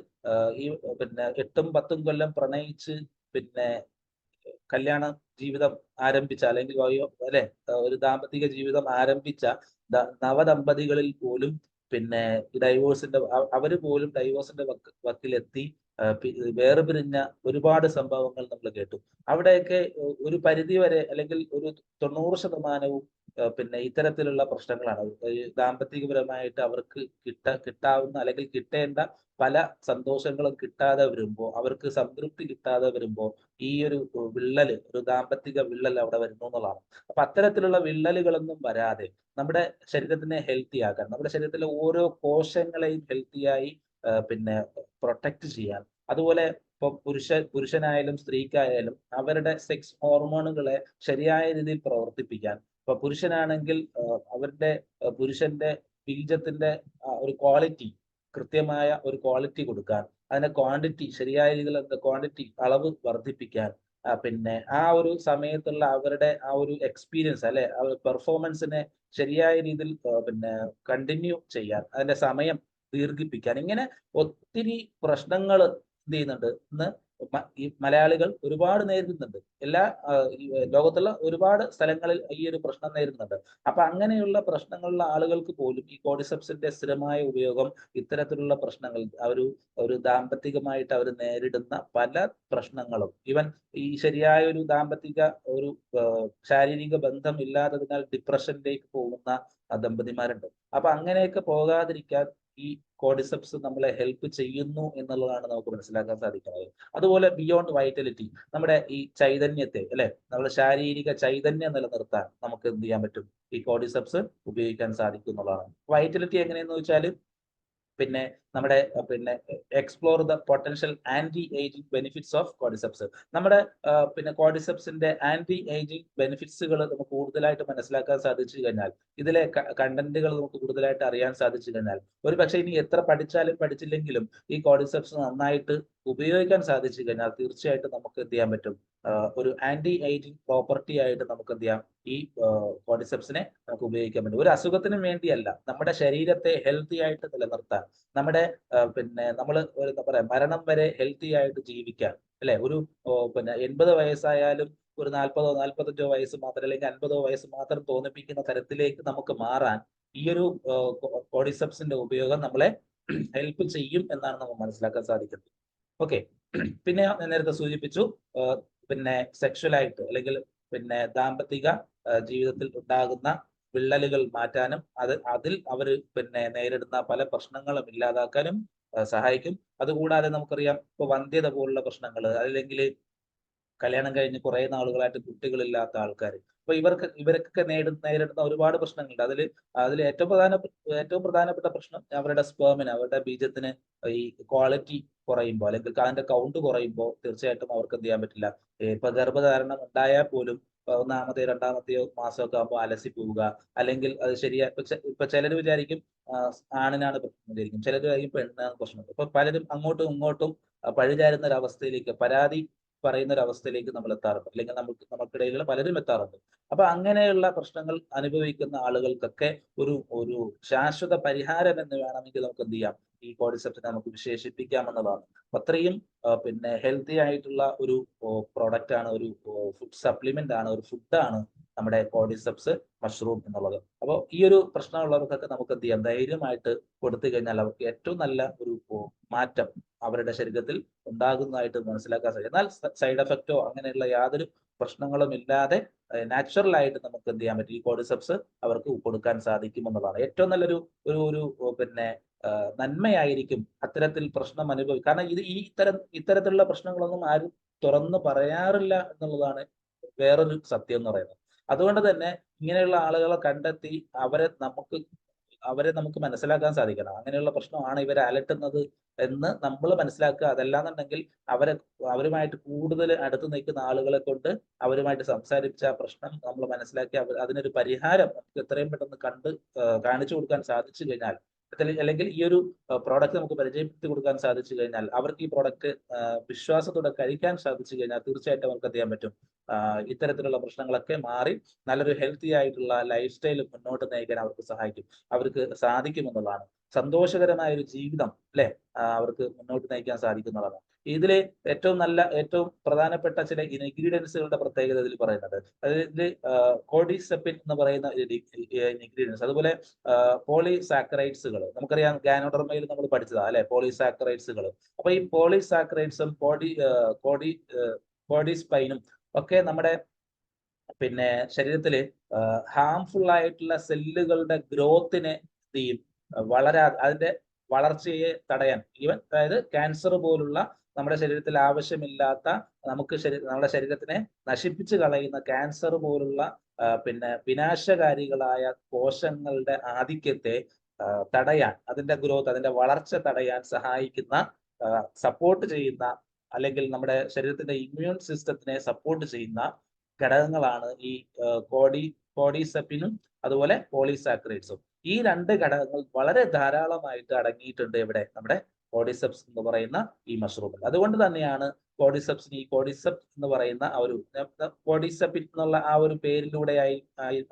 ഈ പിന്നെ 8-10 കൊല്ലം പ്രണയിച്ച് പിന്നെ കല്യാണ ജീവിതം ആരംഭിച്ച അല്ലെങ്കിൽ അല്ലെ ഒരു ദാമ്പത്തിക ജീവിതം ആരംഭിച്ച നവദമ്പതികളിൽ പോലും പിന്നെ അവര് പോലും ഡൈവോഴ്സിന്റെ വക്കിലെത്തി വേർപിരിഞ്ഞ ഒരുപാട് സംഭവങ്ങൾ നമ്മൾ കേട്ടു. അവിടെയൊക്കെ ഒരു പരിധി വരെ അല്ലെങ്കിൽ ഒരു 90% പിന്നെ ഇത്തരത്തിലുള്ള പ്രശ്നങ്ങളാണ്. ദാമ്പത്തികപരമായിട്ട് അവർക്ക് കിട്ടാവുന്ന അല്ലെങ്കിൽ കിട്ടേണ്ട പല സന്തോഷങ്ങളും കിട്ടാതെ വരുമ്പോൾ, അവർക്ക് സംതൃപ്തി കിട്ടാതെ വരുമ്പോൾ ഈ ഒരു ദാമ്പത്തിക വിള്ളൽ അവിടെ വരുന്നു എന്നുള്ളതാണ്. അപ്പൊ അത്തരത്തിലുള്ള വിള്ളലുകളൊന്നും വരാതെ നമ്മുടെ ശരീരത്തിനെ ഹെൽത്തി ആക്കാൻ, നമ്മുടെ ശരീരത്തിലെ ഓരോ കോശങ്ങളെയും ഹെൽത്തിയായി പിന്നെ പ്രൊട്ടക്ട് ചെയ്യാൻ, അതുപോലെ ഇപ്പൊ പുരുഷനായാലും സ്ത്രീക്കായാലും അവരുടെ സെക്സ് ഹോർമോണുകളെ ശരിയായ രീതിയിൽ പ്രവർത്തിപ്പിക്കാൻ, ഇപ്പൊ പുരുഷനാണെങ്കിൽ പുരുഷന്റെ ബീജത്തിന്റെ ഒരു ക്വാളിറ്റി, കൃത്യമായ ഒരു ക്വാളിറ്റി കൊടുക്കാൻ, അതിന്റെ ക്വാണ്ടിറ്റി ശരിയായ രീതിയിൽ ക്വാണ്ടിറ്റി അളവ് വർദ്ധിപ്പിക്കാൻ, പിന്നെ ആ ഒരു സമയത്തുള്ള അവരുടെ ആ ഒരു എക്സ്പീരിയൻസ് അല്ലെ, ആ ഒരു പെർഫോമൻസിനെ ശരിയായ രീതിയിൽ പിന്നെ കണ്ടിന്യൂ ചെയ്യാൻ, അതിന്റെ സമയം ദീർഘിപ്പിക്കാൻ, ഇങ്ങനെ ഒത്തിരി പ്രശ്നങ്ങൾ എന്ത് ചെയ്യുന്നുണ്ട് ഇന്ന് ഈ മലയാളികൾ ഒരുപാട് നേരിടുന്നുണ്ട്. ഈ ലോകത്തുള്ള ഒരുപാട് സ്ഥലങ്ങളിൽ ഈ ഒരു പ്രശ്നം നേരിടുന്നുണ്ട്. അപ്പൊ അങ്ങനെയുള്ള പ്രശ്നങ്ങളുള്ള ആളുകൾക്ക് പോലും ഈ കോർഡിസെപ്സിന്റെ സ്ഥിരമായ ഉപയോഗം ഇത്തരത്തിലുള്ള പ്രശ്നങ്ങൾ ഒരു ഒരു ദാമ്പത്തികമായിട്ട് അവർ നേരിടുന്ന പല പ്രശ്നങ്ങളും, ഈവൻ ഈ ശരിയായ ഒരു ദാമ്പത്തിക ഒരു ശാരീരിക ബന്ധം ഇല്ലാത്തതിനാൽ ഡിപ്രഷനിലേക്ക് പോകുന്ന ദമ്പതിമാരുണ്ട്. അപ്പൊ അങ്ങനെയൊക്കെ പോകാതിരിക്കാൻ ഈ കോർഡിസെപ്സ് നമ്മളെ ഹെൽപ്പ് ചെയ്യുന്നു എന്നുള്ളതാണ് നമുക്ക് മനസ്സിലാക്കാൻ സാധിക്കുന്നത്. അതുപോലെ ബിയോണ്ട് വൈറ്റലിറ്റി, നമ്മുടെ ഈ ചൈതന്യത്തെ അല്ലെ, നമ്മുടെ ശാരീരിക ചൈതന്യം നിലനിർത്താൻ നമുക്ക് എന്ത് ചെയ്യാൻ പറ്റും, ഈ കോർഡിസെപ്സ് ഉപയോഗിക്കാൻ സാധിക്കും എന്നുള്ളതാണ്. വൈറ്റലിറ്റി എങ്ങനെയെന്ന് വെച്ചാൽ പിന്നെ നമ്മുടെ പിന്നെ explore the potential anti ageing benefits of cordyceps. നമ്മുടെ പിന്നെ കോർഡിസെപ്സിന്റെ ആന്റി ഏജിങ് ബെനിഫിറ്റ്സുകൾ നമുക്ക് കൂടുതലായിട്ട് മനസ്സിലാക്കാൻ സാധിച്ചു കഴിഞ്ഞാൽ, ഇതിലെ കണ്ടന്റുകൾ നമുക്ക് കൂടുതലായിട്ട് അറിയാൻ സാധിച്ചു കഴിഞ്ഞാൽ, ഒരു പക്ഷേ ഇനി എത്ര പഠിച്ചാലും പഠിച്ചില്ലെങ്കിലും ഈ കോർഡിസെപ്സ് നന്നായിട്ട് ഉപയോഗിക്കാൻ സാധിച്ചു കഴിഞ്ഞാൽ തീർച്ചയായിട്ടും നമുക്ക് എന്ത് ചെയ്യാൻ പറ്റും, ഒരു ആന്റി ഏജിങ് പ്രോപ്പർട്ടി ആയിട്ട് നമുക്ക് എന്ത് ചെയ്യാം, ഈ കോർഡിസെപ്സിനെ നമുക്ക് ഉപയോഗിക്കാൻ പറ്റും. ഒരു അസുഖത്തിനും വേണ്ടിയല്ല, നമ്മുടെ ശരീരത്തെ ഹെൽത്തി ആയിട്ട് നിലനിർത്താൻ, നമ്മുടെ പിന്നെ നമ്മൾ എന്താ പറയാ മരണം വരെ ഹെൽത്തി ആയിട്ട് ജീവിക്കാൻ അല്ലെ, ഒരു പിന്നെ 80 വയസ്സായാലും ഒരു 40-45 വയസ്സ് മാത്രം, അല്ലെങ്കിൽ 50 വയസ്സ് മാത്രം തോന്നിപ്പിക്കുന്ന തരത്തിലേക്ക് നമുക്ക് മാറാൻ ഈ ഒരു കോർഡിസെപ്സിന്റെ ഉപയോഗം നമ്മളെ ഹെൽപ്പ് ചെയ്യും എന്നാണ് നമുക്ക് മനസ്സിലാക്കാൻ സാധിക്കുന്നത്. ഓക്കെ, പിന്നെ ഞാൻ നേരത്തെ സൂചിപ്പിച്ചു പിന്നെ സെക്ഷുവലായിട്ട് അല്ലെങ്കിൽ പിന്നെ ദാമ്പത്തിക ജീവിതത്തിൽ ഉണ്ടാകുന്ന വിള്ളലുകൾ മാറ്റാനും അതിൽ അവർ പിന്നെ നേരിടുന്ന പല പ്രശ്നങ്ങളും ഇല്ലാതാക്കാനും സഹായിക്കും. അതുകൂടാതെ നമുക്കറിയാം, ഇപ്പൊ വന്ധ്യത പോലുള്ള പ്രശ്നങ്ങൾ, അല്ലെങ്കിൽ കല്യാണം കഴിഞ്ഞ് കുറെ നാളുകളായിട്ട് കുട്ടികളില്ലാത്ത ആൾക്കാർ, അപ്പൊ ഇവർക്കൊക്കെ നേരിടുന്ന ഒരുപാട് പ്രശ്നങ്ങളുണ്ട്. അതിൽ ഏറ്റവും പ്രധാനപ്പെട്ട പ്രശ്നം അവരുടെ സ്പേമിന്, അവരുടെ ബീജത്തിന് ഈ ക്വാളിറ്റി കുറയുമ്പോൾ, അല്ലെങ്കിൽ അതിന്റെ കൗണ്ട് കുറയുമ്പോൾ തീർച്ചയായിട്ടും അവർക്ക് എന്ത് ചെയ്യാൻ പറ്റില്ല. ഇപ്പൊ ഗർഭധാരണം ഉണ്ടായാൽ പോലും ഒന്നാമത്തെയോ രണ്ടാമത്തെയോ മാസമൊക്കെ ആകുമ്പോൾ അലസി പോവുക, അല്ലെങ്കിൽ അത് ശരിയാ ഇപ്പൊ ചിലർ വിചാരിക്കും ആണിനാണ് പ്രശ്നം വിചാരിക്കും, ചിലർ വിചാരിക്കും പെണ്ണാണ് പ്രശ്നം. ഇപ്പൊ പലരും അങ്ങോട്ടും ഇങ്ങോട്ടും പഴിചാരുന്ന ഒരു അവസ്ഥയിലേക്ക്, പരാതി പറയുന്ന ഒരു അവസ്ഥയിലേക്ക് നമ്മൾ എത്താറുണ്ട്, അല്ലെങ്കിൽ നമുക്കിടയിൽ പലരും എത്താറുണ്ട്. അപ്പൊ അങ്ങനെയുള്ള പ്രശ്നങ്ങൾ അനുഭവിക്കുന്ന ആളുകൾക്കൊക്കെ ഒരു ഒരു ശാശ്വത പരിഹാരം എന്ന് വേണമെങ്കിൽ നമുക്ക് എന്ത് ചെയ്യാം, ഈ കോർഡിസെപ്സിനെ നമുക്ക് വിശേഷിപ്പിക്കാമെന്നതാണ്. അത്രയും പിന്നെ ഹെൽത്തി ആയിട്ടുള്ള ഒരു പ്രോഡക്റ്റ് ആണ്, ഒരു ഫുഡ് സപ്ലിമെന്റ് ആണ്, ഒരു ഫുഡാണ് നമ്മുടെ കോർഡിസെപ്സ് മഷ്റൂം എന്നുള്ളത്. അപ്പോൾ ഈ ഒരു പ്രശ്നമുള്ളവർക്കൊക്കെ നമുക്ക് എന്ത് ചെയ്യാം, ധൈര്യമായിട്ട് കൊടുത്തു കഴിഞ്ഞാൽ അവർക്ക് ഏറ്റവും നല്ല ഒരു മാറ്റം അവരുടെ ശരീരത്തിൽ ഉണ്ടാകുന്നതായിട്ട് മനസ്സിലാക്കാൻ സാധിക്കും. എന്നാൽ സൈഡ് എഫക്റ്റോ അങ്ങനെയുള്ള യാതൊരു പ്രശ്നങ്ങളും ഇല്ലാതെ നാച്ചുറൽ ആയിട്ട് നമുക്ക് എന്ത് ചെയ്യാൻ പറ്റും, ഈ കോർഡിസെപ്സ് അവർക്ക് കൊടുക്കാൻ സാധിക്കും എന്നുള്ളതാണ്. ഏറ്റവും നല്ലൊരു ഒരു ഒരു പിന്നെ നന്മയായിരിക്കും അത്തരത്തിൽ പ്രശ്നം കാരണം ഇത്തരത്തിലുള്ള പ്രശ്നങ്ങളൊന്നും ആരും തുറന്നു പറയാറില്ല എന്നുള്ളതാണ് വേറൊരു സത്യം എന്ന് പറയുന്നത്. അതുകൊണ്ട് തന്നെ ഇങ്ങനെയുള്ള ആളുകളെ കണ്ടെത്തി അവരെ നമുക്ക് മനസ്സിലാക്കാൻ സാധിക്കണം. അങ്ങനെയുള്ള പ്രശ്നമാണ് ഇവരെ അലട്ടുന്നത് എന്ന് നമ്മൾ മനസ്സിലാക്കുക. അതല്ലാന്നുണ്ടെങ്കിൽ അവരുമായിട്ട് കൂടുതൽ അടുത്ത് നിൽക്കുന്ന ആളുകളെ കൊണ്ട് അവരുമായിട്ട് സംസാരിച്ച ആ പ്രശ്നം നമ്മൾ മനസ്സിലാക്കി അതിനൊരു പരിഹാരം നമുക്ക് എത്രയും പെട്ടെന്ന് കാണിച്ചു കൊടുക്കാൻ സാധിച്ചു കഴിഞ്ഞാൽ, അല്ലെങ്കിൽ ഈ ഒരു പ്രോഡക്റ്റ് നമുക്ക് പരിചയപ്പെടുത്തി കൊടുക്കാൻ സാധിച്ചു കഴിഞ്ഞാൽ, അവർക്ക് ഈ പ്രോഡക്റ്റ് വിശ്വാസത്തോടെ കഴിക്കാൻ സാധിച്ചു കഴിഞ്ഞാൽ തീർച്ചയായിട്ടും അവർക്ക് എന്ത് ചെയ്യാൻ പറ്റും, ഇത്തരത്തിലുള്ള പ്രശ്നങ്ങളൊക്കെ മാറി നല്ലൊരു ഹെൽത്തി ആയിട്ടുള്ള ലൈഫ് സ്റ്റൈൽ മുന്നോട്ട് നയിക്കാൻ അവർക്ക് സാധിക്കുമെന്നുള്ളതാണ്. സന്തോഷകരമായ ഒരു ജീവിതം അല്ലെ അവർക്ക് മുന്നോട്ട് നയിക്കാൻ സാധിക്കുന്നതാണ്. ഇതില് ഏറ്റവും പ്രധാനപ്പെട്ട ചില ഇൻഗ്രീഡിയൻസുകളുടെ പ്രത്യേകത ഇതിൽ പറയുന്നത്, അതായത് കോർഡിസെപ്പിൻ എന്ന് പറയുന്ന ഇൻഗ്രീഡിയൻസ്, അതുപോലെ പോളിസാക്കറൈഡ്സുകൾ, നമുക്കറിയാം ഗാനോഡർമയിൽ നമ്മൾ പഠിച്ചതാ അല്ലെ, പോളിസാക്കറൈഡ്സുകൾ. അപ്പൊ ഈ പോളിസാക്കറൈഡ്സും കോഡിസ്പൈനും ഒക്കെ നമ്മുടെ പിന്നെ ശരീരത്തില് ഹാംഫുൾ ആയിട്ടുള്ള സെല്ലുകളുടെ ഗ്രോത്തിനെ ചെയ്യും, അതിന്റെ വളർച്ചയെ തടയാൻ, അതായത് ക്യാൻസർ പോലുള്ള നമ്മുടെ ശരീരത്തിൽ ആവശ്യമില്ലാത്ത നമ്മുടെ ശരീരത്തിനെ നശിപ്പിച്ചു കളയുന്ന ക്യാൻസർ പോലുള്ള പിന്നെ വിനാശകാരികളായ കോശങ്ങളുടെ ആധിക്യത്തെ തടയാൻ, അതിന്റെ ഗ്രോത്ത്, അതിന്റെ വളർച്ച തടയാൻ സഹായിക്കുന്ന, സപ്പോർട്ട് ചെയ്യുന്ന, അല്ലെങ്കിൽ നമ്മുടെ ശരീരത്തിന്റെ ഇമ്മ്യൂൺ സിസ്റ്റത്തിനെ സപ്പോർട്ട് ചെയ്യുന്ന ഘടകങ്ങളാണ് ഈ കോഡിസെപ്പിനും അതുപോലെ പോളിസാക്കറൈഡ്സും. ഈ രണ്ട് ഘടകങ്ങൾ വളരെ ധാരാളമായിട്ട് അടങ്ങിയിട്ടുണ്ട് ഇവിടെ നമ്മുടെ കോഡിസെപ്സ് എന്ന് പറയുന്ന ഈ മഷ്റൂമിൽ. അതുകൊണ്ട് തന്നെയാണ് കോഡിസെപ്സിന് ഈ കോഡിസെപ്സ് എന്ന് പറയുന്ന ആ ഒരു കോഡിസെപ്പിൻ എന്നുള്ള ആ ഒരു പേരിലൂടെയായി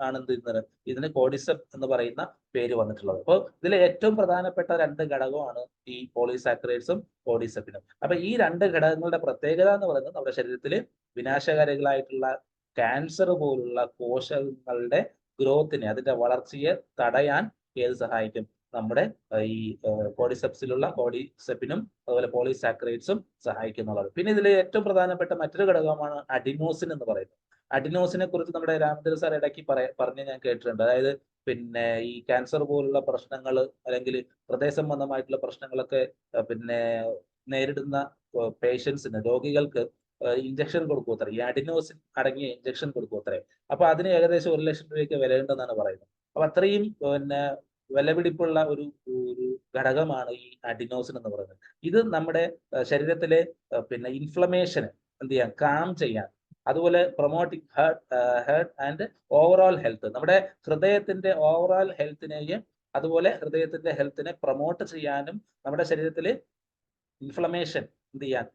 ആണ് എന്ത് ചെയ്യുന്നത്, ഇതിന് കോഡിസെപ്പ് എന്ന് പറയുന്ന പേര് വന്നിട്ടുള്ളത്. അപ്പോൾ ഇതിലെ ഏറ്റവും പ്രധാനപ്പെട്ട രണ്ട് ഘടകമാണ് ഈ പോളിസാക്കറൈഡ്സും കോഡിസെപ്പിനും. അപ്പൊ ഈ രണ്ട് ഘടകങ്ങളുടെ പ്രത്യേകത എന്ന് പറയുന്നത് നമ്മുടെ ശരീരത്തിൽ വിനാശകാരികളായിട്ടുള്ള ക്യാൻസർ പോലുള്ള കോശങ്ങളുടെ ഗ്രോത്തിനെ, അതിന്റെ വളർച്ചയെ തടയാൻ ഏത് സഹായിക്കും? നമ്മുടെ ഈ കോഡിസെപ്സിലുള്ള കോഡിസെപ്പിനും അതുപോലെ പോളിസാക്കറൈഡ്സും സഹായിക്കുന്നുള്ളത്. പിന്നെ ഇതിൽ ഏറ്റവും പ്രധാനപ്പെട്ട മറ്റൊരു ഘടകമാണ് അഡിനോസിൻ എന്ന് പറയുന്നത്. അഡിനോസിനെ കുറിച്ച് നമ്മുടെ രാമചന്ദ്ര സാർ ഇടയ്ക്ക് പറഞ്ഞ് ഞാൻ കേട്ടിട്ടുണ്ട്. അതായത് പിന്നെ ഈ ക്യാൻസർ പോലുള്ള പ്രശ്നങ്ങൾ അല്ലെങ്കിൽ ഹൃദയ സംബന്ധമായിട്ടുള്ള പ്രശ്നങ്ങളൊക്കെ പിന്നെ നേരിടുന്ന പേഷ്യൻസിന്, രോഗികൾക്ക് ഇഞ്ചക്ഷൻ കൊടുക്കൂത്രേ, ഈ അഡിനോസിൻ അടങ്ങിയ ഇഞ്ചക്ഷൻ കൊടുക്കൂത്രേ. അപ്പൊ അതിന് ഏകദേശം 1 ലക്ഷം രൂപയ്ക്ക് വിലയുണ്ടെന്നാണ് പറയുന്നത്. അപ്പൊ അത്രയും പിന്നെ വിലപിടിപ്പുള്ള ഒരു ഘടകമാണ് ഈ അഡിനോസിൻ എന്ന് പറയുന്നത്. ഇത് നമ്മുടെ ശരീരത്തിലെ പിന്നെ ഇൻഫ്ലമേഷൻ എന്ത് ചെയ്യാൻ, കാം ചെയ്യാൻ, അതുപോലെ promoting heart and overall health, നമ്മുടെ ഹൃദയത്തിന്റെ ഓവറോൾ ഹെൽത്തിനെയും അതുപോലെ ഹൃദയത്തിന്റെ ഹെൽത്തിനെ പ്രൊമോട്ട് ചെയ്യാനും നമ്മുടെ ശരീരത്തിൽ ഇൻഫ്ലമേഷൻ എന്ത് ചെയ്യാൻ,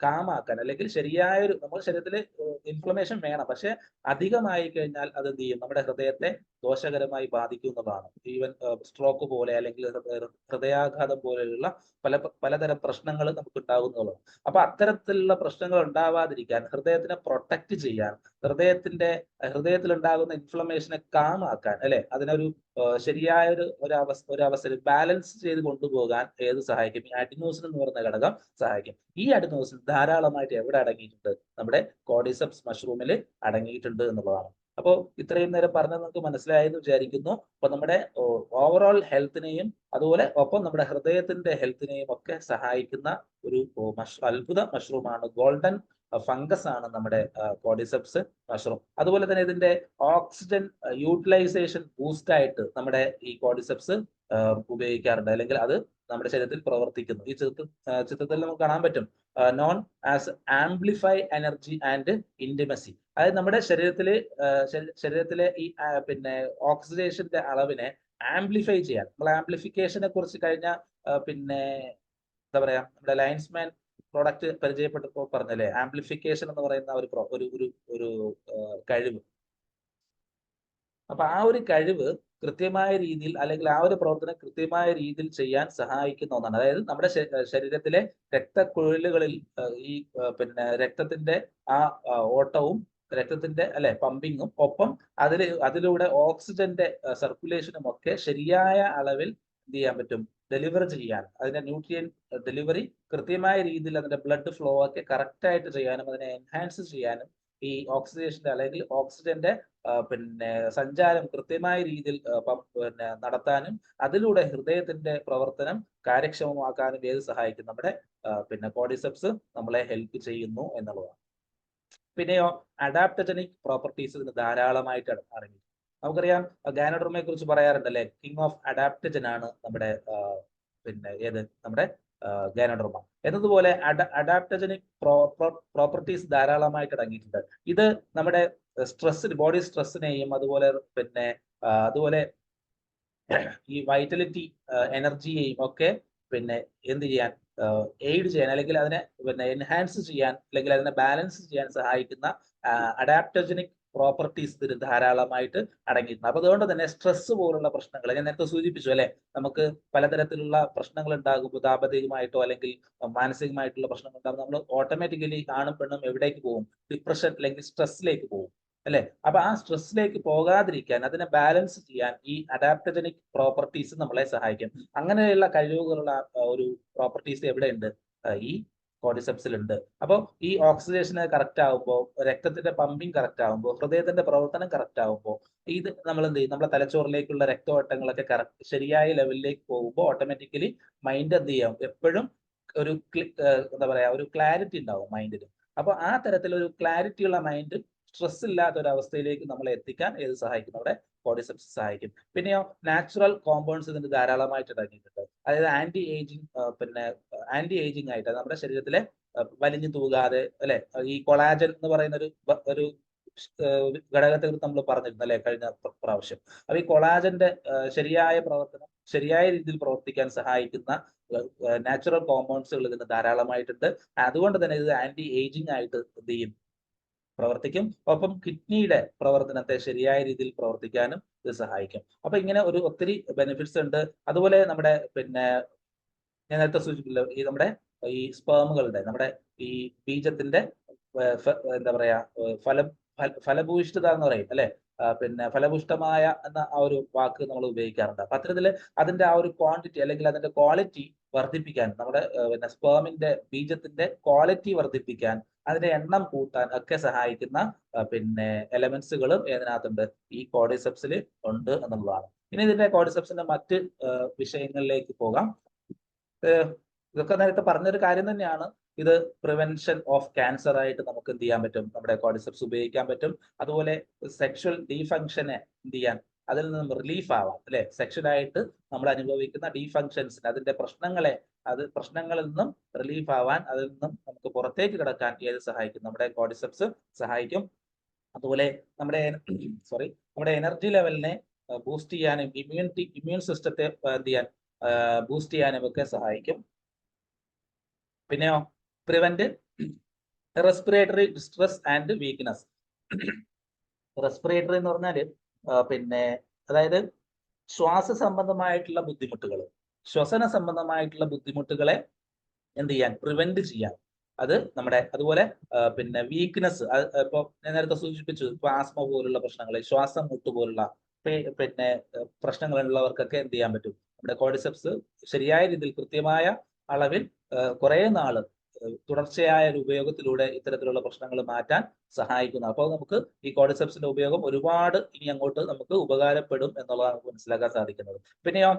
കാമാക്കാൻ, അല്ലെങ്കിൽ ശരിയായൊരു, നമ്മുടെ ശരീരത്തിൽ ഇൻഫ്ലമേഷൻ വേണം, പക്ഷെ അധികമായി കഴിഞ്ഞാൽ അത് എന്ത് ചെയ്യും, നമ്മുടെ ഹൃദയത്തെ ദോഷകരമായി ബാധിക്കും എന്നതാണ്. ഈവൻ സ്ട്രോക്ക് പോലെ അല്ലെങ്കിൽ ഹൃദയാഘാതം പോലെയുള്ള പലതരം പ്രശ്നങ്ങൾ നമുക്ക് ഉണ്ടാകുന്നതാണ്. അപ്പൊ അത്തരത്തിലുള്ള പ്രശ്നങ്ങൾ ഉണ്ടാവാതിരിക്കാൻ, ഹൃദയത്തിനെ പ്രൊട്ടക്ട് ചെയ്യാൻ, ഹൃദയത്തിലുണ്ടാകുന്ന ഇൻഫ്ലമേഷനെ കാമാക്കാൻ, അല്ലെ, അതിനൊരു ശരിയായ ഒരു അവസരം ബാലൻസ് ചെയ്ത് കൊണ്ടുപോകാൻ ഏത് സഹായിക്കും? ഈ അഡിനോസിൻ എന്ന് പറയുന്ന ഘടകം സഹായിക്കും. ഈ അഡിനോസിൻ ധാരാളമായിട്ട് എവിടെ അടങ്ങിയിട്ടുണ്ട്? നമ്മുടെ കോഡിസെപ്സ് മഷ്റൂമിൽ അടങ്ങിയിട്ടുണ്ട് എന്നുള്ളതാണ്. അപ്പോൾ ഇത്രയും നേരം പറഞ്ഞത് നിങ്ങൾക്ക് മനസ്സിലായെന്ന് വിചാരിക്കുന്നു. അപ്പൊ നമ്മുടെ ഓവറോൾ ഹെൽത്തിനെയും അതുപോലെ ഒപ്പം നമ്മുടെ ഹൃദയത്തിന്റെ ഹെൽത്തിനെയും ഒക്കെ സഹായിക്കുന്ന ഒരു അത്ഭുത മഷ്റൂമാണ്, ഗോൾഡൻ ഫംഗസ് ആണ് നമ്മുടെ കോഡിസെപ്സ് മഷ്റൂം. അതുപോലെ തന്നെ ഇതിന്റെ ഓക്സിജൻ യൂട്ടിലൈസേഷൻ ബൂസ്റ്റ് ആയിട്ട് നമ്മുടെ ഈ കോഡിസെപ്സ് ഉപയോഗിക്കാറുണ്ട്, അല്ലെങ്കിൽ അത് നമ്മുടെ ശരീരത്തിൽ പ്രവർത്തിക്കുന്നു. ഈ ചിത്രത്തിൽ നമുക്ക് കാണാൻ പറ്റും, known as amplify energy and intimacy. അതായത് നമ്മുടെ ശരീരത്തിലെ ഈ പിന്നെ ഓക്സിഡേഷന്റെ അളവിനെ ആംപ്ലിഫൈ ചെയ്യാൻ, നമ്മൾ ആംപ്ലിഫിക്കേഷനെ കുറിച്ച് കഴിഞ്ഞ പിന്നെ എന്താ പറയാ, നമ്മുടെ ലൈൻസ്മാൻ പ്രോഡക്റ്റ് പരിചയപ്പെട്ടപ്പോൾ പറഞ്ഞല്ലേ, ആംപ്ലിഫിക്കേഷൻ എന്ന് പറയുന്ന ഒരു കഴിവ്. അപ്പൊ ആ ഒരു കഴിവ് കൃത്യമായ രീതിയിൽ, അല്ലെങ്കിൽ ആ ഒരു പ്രവർത്തനം കൃത്യമായ രീതിയിൽ ചെയ്യാൻ സഹായിക്കുന്ന ഒന്നാണ്. അതായത് നമ്മുടെ ശരീരത്തിലെ രക്തക്കുഴലുകളിൽ ഈ പിന്നെ രക്തത്തിന്റെ ആ ഓട്ടവും രക്തത്തിന്റെ പമ്പിങ്ങും ഒപ്പം അതിലൂടെ ഓക്സിജന്റെ സർക്കുലേഷനും ഒക്കെ ശരിയായ അളവിൽ എന്ത് ചെയ്യാൻ പറ്റും, ഡെലിവർ ചെയ്യാൻ, അതിന്റെ ന്യൂട്രിയൻ ഡെലിവറി കൃത്യമായ രീതിയിൽ അതിന്റെ ബ്ലഡ് ഫ്ലോ ഒക്കെ കറക്റ്റ് ആയിട്ട് ചെയ്യാനും അതിനെ എൻഹാൻസ് ചെയ്യാനും ഈ ഓക്സിജേഷന്റെ അല്ലെങ്കിൽ ഓക്സിജന്റെ പിന്നെ സഞ്ചാരം കൃത്യമായ രീതിയിൽ പിന്നെ നടത്താനും അതിലൂടെ ഹൃദയത്തിന്റെ പ്രവർത്തനം കാര്യക്ഷമമാക്കാനും ഏത് സഹായിക്കും? നമ്മുടെ പിന്നെ കോഡിസെപ്സ് നമ്മളെ ഹെൽപ്പ് ചെയ്യുന്നു എന്നുള്ളതാണ്. പിന്നെയോ അഡാപ്റ്റജനിക് പ്രോപ്പർട്ടീസ് ഇതിന് ധാരാളമായിട്ട് അടങ്ങി. നമുക്കറിയാം, ഗാനോഡർമയെ കുറിച്ച് പറയാറുണ്ടല്ലേ, കിങ് ഓഫ് അഡാപ്റ്റജൻ ആണ് നമ്മുടെ പിന്നെ നമ്മുടെ ഗാനോഡർമ എന്നതുപോലെ അഡാപ്റ്റജനിക് പ്രോപ്പർട്ടീസ് ധാരാളമായിട്ട് അടങ്ങിയിട്ടുണ്ട്. ഇത് നമ്മുടെ ബോഡി സ്ട്രെസ്സിനെയും അതുപോലെ പിന്നെ അതുപോലെ ഈ വൈറ്റലിറ്റി എനർജിയെയും ഒക്കെ പിന്നെ എന്ത് ചെയ്യാൻ, എയ്ഡ് ചെയ്യാൻ, അല്ലെങ്കിൽ അതിനെ പിന്നെ എൻഹാൻസ് ചെയ്യാൻ, അല്ലെങ്കിൽ അതിനെ ബാലൻസ് ചെയ്യാൻ സഹായിക്കുന്ന അഡാപ്റ്റജനിക് പ്രോപ്പർട്ടീസ് ഇതിൽ ധാരാളമായിട്ട് അടങ്ങിയിട്ടുണ്ട്. അപ്പൊ അതുകൊണ്ട് തന്നെ സ്ട്രെസ് പോലുള്ള പ്രശ്നങ്ങൾ ഞാൻ നേരത്തെ സൂചിപ്പിച്ചു അല്ലെ, നമുക്ക് പലതരത്തിലുള്ള പ്രശ്നങ്ങൾ ഉണ്ടാകുമ്പോൾ ദാമ്പത്തികമായിട്ടോ അല്ലെങ്കിൽ മാനസികമായിട്ടുള്ള പ്രശ്നങ്ങൾ ഉണ്ടാകുമ്പോൾ നമ്മൾ ഓട്ടോമാറ്റിക്കലി ആണും പെണ്ണും എവിടേക്ക് പോകും? ഡിപ്രഷൻ അല്ലെങ്കിൽ സ്ട്രെസ്സിലേക്ക് പോകും അല്ലെ. അപ്പൊ ആ സ്ട്രെസ്സിലേക്ക് പോകാതിരിക്കാൻ, അതിനെ ബാലൻസ് ചെയ്യാൻ ഈ അഡാപ്റ്റജനിക് പ്രോപ്പർട്ടീസ് നമ്മളെ സഹായിക്കും. അങ്ങനെയുള്ള കഴിവുകളുള്ള ഒരു പ്രോപ്പർട്ടീസ് എവിടെയുണ്ട്? ഈ കോഡിസെപ്സിൽ ഉണ്ട്. അപ്പോൾ ഈ ഓക്സിജേഷൻ കറക്റ്റ് ആകുമ്പോൾ, രക്തത്തിന്റെ പമ്പിങ് കറക്റ്റ് ആകുമ്പോൾ, ഹൃദയത്തിന്റെ പ്രവർത്തനം കറക്റ്റ് ആകുമ്പോൾ ഇത് നമ്മൾ എന്ത് ചെയ്യും? നമ്മുടെ തലച്ചോറിലേക്കുള്ള രക്തോട്ടങ്ങളൊക്കെ കറക്റ്റ് ശരിയായ ലെവലിലേക്ക് പോകുമ്പോൾ ഓട്ടോമാറ്റിക്കലി മൈൻഡ് എന്ത് ചെയ്യാം? എപ്പോഴും ഒരു എന്താ പറയാ, ഒരു ക്ലാരിറ്റി ഉണ്ടാവും മൈൻഡിന്. അപ്പൊ ആ തരത്തിലൊരു ക്ലാരിറ്റിയുള്ള മൈൻഡ്, സ്ട്രെസ് ഇല്ലാത്ത ഒരു അവസ്ഥയിലേക്ക് നമ്മളെ എത്തിക്കാൻ ഏത് സഹായിക്കും? നമ്മുടെ കോഡിസെപ്സ് സഹായിക്കും. പിന്നെയോ നാച്ചുറൽ കോമ്പൗണ്ട്സ് ഇതിന് ധാരാളമായിട്ട് അടങ്ങിയിട്ടുണ്ട്. അതായത് ആന്റി ഏജിങ് ആയിട്ട് നമ്മുടെ ശരീരത്തിലെ വലിഞ്ഞു തൂകാതെ അല്ലെ, ഈ കൊളാജൻ എന്ന് പറയുന്ന ഒരു ഘടകത്തെ കുറിച്ച് നമ്മൾ പറഞ്ഞിരുന്നു അല്ലെ കഴിഞ്ഞ പ്രാവശ്യം. അപ്പൊ ഈ കൊളാജന്റെ ശരിയായ പ്രവർത്തനം ശരിയായ രീതിയിൽ പ്രവർത്തിക്കാൻ സഹായിക്കുന്ന നാച്ചുറൽ കോമ്പൗണ്ട്സുകൾ ഇതിന് ധാരാളമായിട്ടുണ്ട്. അതുകൊണ്ട് തന്നെ ഇത് ആന്റി ഏജിങ് ആയിട്ട് എന്ത് ചെയ്യും, പ്രവർത്തിക്കും. ഒപ്പം കിഡ്നിയുടെ പ്രവർത്തനത്തെ ശരിയായ രീതിയിൽ പ്രവർത്തിക്കാനും ഇത് സഹായിക്കും. അപ്പൊ ഇങ്ങനെ ഒരു ഒത്തിരി ബെനിഫിറ്റ്സ് ഉണ്ട്. അതുപോലെ നമ്മുടെ ഞാൻ നേരത്തെ സൂചിപ്പിച്ചല്ലോ, ഈ നമ്മുടെ ഈ സ്പേമുകളുടെ, നമ്മുടെ ഈ ബീജത്തിന്റെ എന്താ പറയാ, ഫലഭൂയിഷ്ഠത എന്ന് പറയും അല്ലെ, ഫലഭൂഷ്ടമായ എന്ന ആ ഒരു വാക്ക് നമ്മൾ ഉപയോഗിക്കാറുണ്ട്. അപ്പൊ അത്തരത്തില് അതിന്റെ ആ ഒരു ക്വാണ്ടിറ്റി അല്ലെങ്കിൽ അതിന്റെ ക്വാളിറ്റി വർദ്ധിപ്പിക്കാൻ, നമ്മുടെ സ്പേമിന്റെ, ബീജത്തിന്റെ ക്വാളിറ്റി വർദ്ധിപ്പിക്കാൻ, അതിന്റെ എണ്ണം കൂട്ടാൻ ഒക്കെ സഹായിക്കുന്ന എലമെന്റ്സുകളും ഏതിനകത്തുണ്ട്, ഈ കോർഡിസെപ്സിൽ ഉണ്ട് എന്നുള്ളതാണ്. ഇനി ഇതിന്റെ കോർഡിസെപ്സിന്റെ മറ്റ് വിഷയങ്ങളിലേക്ക് പോകാം. ഇതൊക്കെ നേരത്തെ പറഞ്ഞൊരു കാര്യം തന്നെയാണ്. ഇത് പ്രിവെൻഷൻ ഓഫ് ക്യാൻസർ ആയിട്ട് നമുക്ക് എന്ത് ചെയ്യാൻ പറ്റും, നമ്മുടെ കോർഡിസെപ്സ് ഉപയോഗിക്കാൻ പറ്റും. അതുപോലെ സെക്ഷൽ ഡീഫങ്ഷനെ എന്ത് ചെയ്യാൻ, അതിൽ നിന്നും റിലീഫ് ആവാം അല്ലെ, സെക്ഷലായിട്ട് നമ്മൾ അനുഭവിക്കുന്ന ഡീഫങ്ഷൻസിന്, അതിന്റെ പ്രശ്നങ്ങളിൽ നിന്നും റിലീഫ് ആവാൻ, അതിൽ നിന്നും നമുക്ക് പുറത്തേക്ക് കിടക്കാൻ ഏത് സഹായിക്കും, നമ്മുടെ കോർഡിസെപ്സ് സഹായിക്കും. അതുപോലെ നമ്മുടെ നമ്മുടെ എനർജി ലെവലിനെ ബൂസ്റ്റ് ചെയ്യാനും ഇമ്മ്യൂൺ സിസ്റ്റത്തെ എന്ത് ചെയ്യാൻ, ബൂസ്റ്റ് ചെയ്യാനും ഒക്കെ സഹായിക്കും. പിന്നെയോ prevent respiratory distress and weakness. Respiratory എന്ന് പറഞ്ഞാല് അതായത് ശ്വാസ സംബന്ധമായിട്ടുള്ള ബുദ്ധിമുട്ടുകൾ, ശ്വസന സംബന്ധമായിട്ടുള്ള ബുദ്ധിമുട്ടുകളെ എന്ത് ചെയ്യാൻ, പ്രിവെന്റ് ചെയ്യാൻ. അത് നമ്മുടെ അതുപോലെ വീക്ക്നെസ്, ഇപ്പൊ ഞാൻ നേരത്തെ സൂചിപ്പിച്ചു, ഇപ്പൊ ആസ്മ പോലുള്ള പ്രശ്നങ്ങൾ, ശ്വാസം മുട്ട് പോലുള്ള പ്രശ്നങ്ങളുള്ളവർക്കൊക്കെ എന്ത് ചെയ്യാൻ പറ്റും, നമ്മുടെ കോർഡിസെപ്സ് ശരിയായ രീതിയിൽ കൃത്യമായ അളവിൽ കുറെ നാള് തുടർച്ചയായ ഒരു ഉപയോഗത്തിലൂടെ ഇത്തരത്തിലുള്ള പ്രശ്നങ്ങൾ മാറ്റാൻ സഹായിക്കുന്നു. അപ്പോൾ നമുക്ക് ഈ കോർഡിസെപ്സിന്റെ ഉപയോഗം ഒരുപാട് ഇനി അങ്ങോട്ട് നമുക്ക് ഉപകാരപ്പെടും എന്നുള്ളതാണ് നമുക്ക് മനസ്സിലാക്കാൻ സാധിക്കുന്നത്. പിന്നെയോ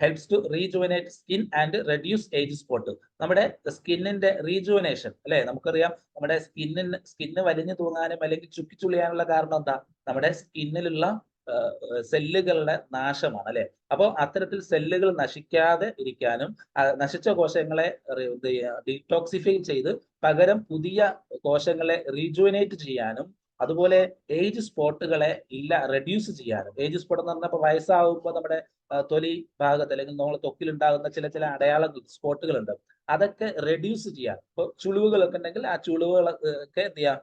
helps to rejuvenate skin and reduce age spot. നമ്മുടെ സ്കിന്നിന്റെ റീജുവനേഷൻ അല്ലെ, നമുക്കറിയാം നമ്മുടെ സ്കിന്ന് വലിഞ്ഞു തൂങ്ങാനും അല്ലെങ്കിൽ ചുക്കിച്ചുളിയാനുള്ള കാരണം എന്താ, നമ്മുടെ സ്കിന്നിലുള്ള സെല്ലുകളുടെ നാശമാണ് അല്ലെ. അപ്പോൾ അത്തരത്തിൽ സെല്ലുകൾ നശിക്കാതെ ഇരിക്കാനും, നശിച്ച കോശങ്ങളെ ഡീടോക്സിഫൈ ചെയ്ത് പകരം പുതിയ കോശങ്ങളെ റീജുവനേറ്റ് ചെയ്യാനും, അതുപോലെ ഏജ് സ്പോട്ടുകളെ റെഡ്യൂസ് ചെയ്യാനും. ഏജ് സ്പോട്ട് എന്ന് പറഞ്ഞാൽ വയസ്സാവുമ്പോൾ നമ്മുടെ തൊലി ഭാഗത്ത് അല്ലെങ്കിൽ നമ്മൾ ത്വക്കിലുണ്ടാകുന്ന ചില അടയാളങ്ങൾ, സ്പോട്ടുകളുണ്ട്, അതൊക്കെ റെഡ്യൂസ് ചെയ്യാൻ. ഇപ്പൊ ചുളിവുകളൊക്കെ ഉണ്ടെങ്കിൽ ആ ചുളിവുകളൊക്കെ എന്ത് ചെയ്യാം,